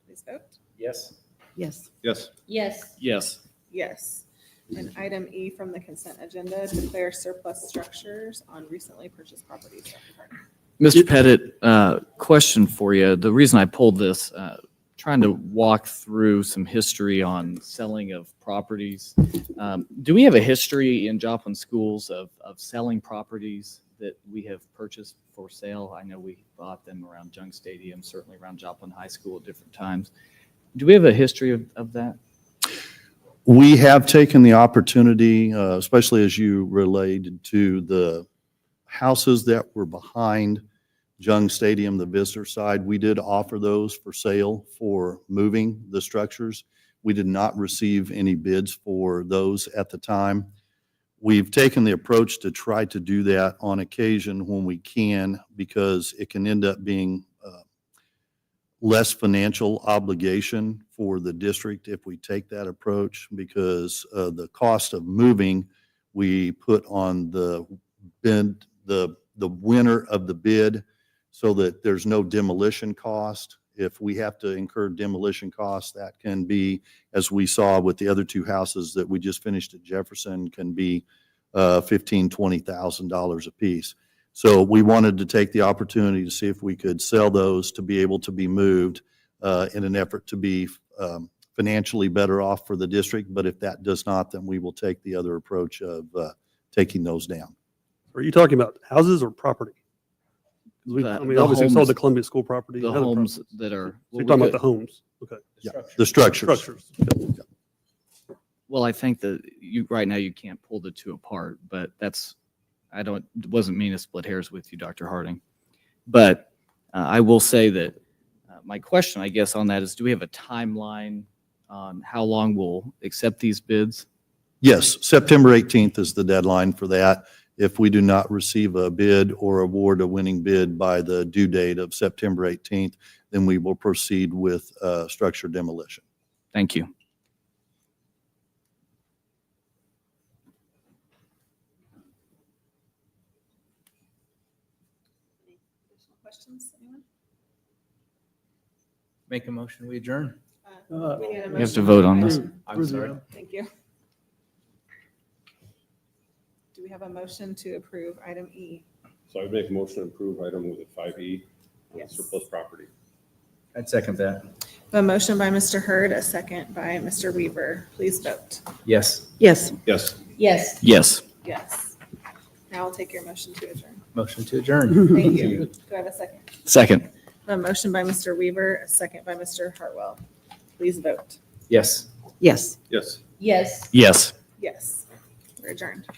[SPEAKER 6] Please vote.
[SPEAKER 3] Yes.
[SPEAKER 4] Yes.
[SPEAKER 1] Yes.
[SPEAKER 4] Yes.
[SPEAKER 16] Yes.
[SPEAKER 6] Yes. And item E from the consent agenda, declare surplus structures on recently purchased properties. Dr. Harding.
[SPEAKER 16] Mr. Pettit, question for you. The reason I pulled this, trying to walk through some history on selling of properties. Do we have a history in Joplin schools of selling properties that we have purchased for sale? I know we bought them around Jung Stadium, certainly around Joplin High School at different times. Do we have a history of that?
[SPEAKER 17] We have taken the opportunity, especially as you related to the houses that were behind Jung Stadium, the visitor side. We did offer those for sale for moving the structures. We did not receive any bids for those at the time. We've taken the approach to try to do that on occasion when we can, because it can end up being less financial obligation for the district if we take that approach, because the cost of moving we put on the bid, the winner of the bid, so that there's no demolition cost. If we have to incur demolition costs, that can be, as we saw with the other two houses that we just finished at Jefferson, can be $15,000, $20,000 a piece. So we wanted to take the opportunity to see if we could sell those to be able to be moved in an effort to be financially better off for the district. But if that does not, then we will take the other approach of taking those down.
[SPEAKER 12] Are you talking about houses or property? Obviously we sold the Columbia School property.
[SPEAKER 16] The homes that are.
[SPEAKER 12] So you're talking about the homes, okay.
[SPEAKER 17] Yeah, the structures.
[SPEAKER 12] Structures.
[SPEAKER 16] Well, I think that right now you can't pull the two apart, but wasn't mean to split hairs with you, Dr. Harding. But I will say that my question, I guess, on that is, do we have a timeline on how long we'll accept these bids?
[SPEAKER 17] Yes, September 18th is the deadline for that. If we do not receive a bid or award a winning bid by the due date of September 18th, then we will proceed with structure demolition.
[SPEAKER 16] Thank you.
[SPEAKER 6] Additional questions, anyone?
[SPEAKER 3] Make a motion, we adjourn.
[SPEAKER 6] We need a
[SPEAKER 16] We have
[SPEAKER 6] motion
[SPEAKER 16] to vote on
[SPEAKER 6] for
[SPEAKER 16] this.
[SPEAKER 6] item-
[SPEAKER 3] I'm sorry.
[SPEAKER 6] Thank you. Do we have a motion to approve item E?
[SPEAKER 1] So I would make a motion to approve item with 5E,
[SPEAKER 6] Yes.
[SPEAKER 1] surplus property.
[SPEAKER 3] I'd second that.
[SPEAKER 6] A motion by Mr. Hurd, a second by Mr. Weaver. Please vote.
[SPEAKER 3] Yes.
[SPEAKER 4] Yes.
[SPEAKER 1] Yes.
[SPEAKER 4] Yes.
[SPEAKER 16] Yes.
[SPEAKER 6] Yes. Now I'll take your motion to adjourn.
[SPEAKER 3] Motion to adjourn.
[SPEAKER 6] Thank you. Do I have a second?
[SPEAKER 16] Second.
[SPEAKER 6] A motion by Mr. Weaver, a second by Mr. Hartwell. Please vote.
[SPEAKER 3] Yes.
[SPEAKER 4] Yes.
[SPEAKER 1] Yes.
[SPEAKER 4] Yes.
[SPEAKER 16] Yes.
[SPEAKER 6] Yes. We're adjourned.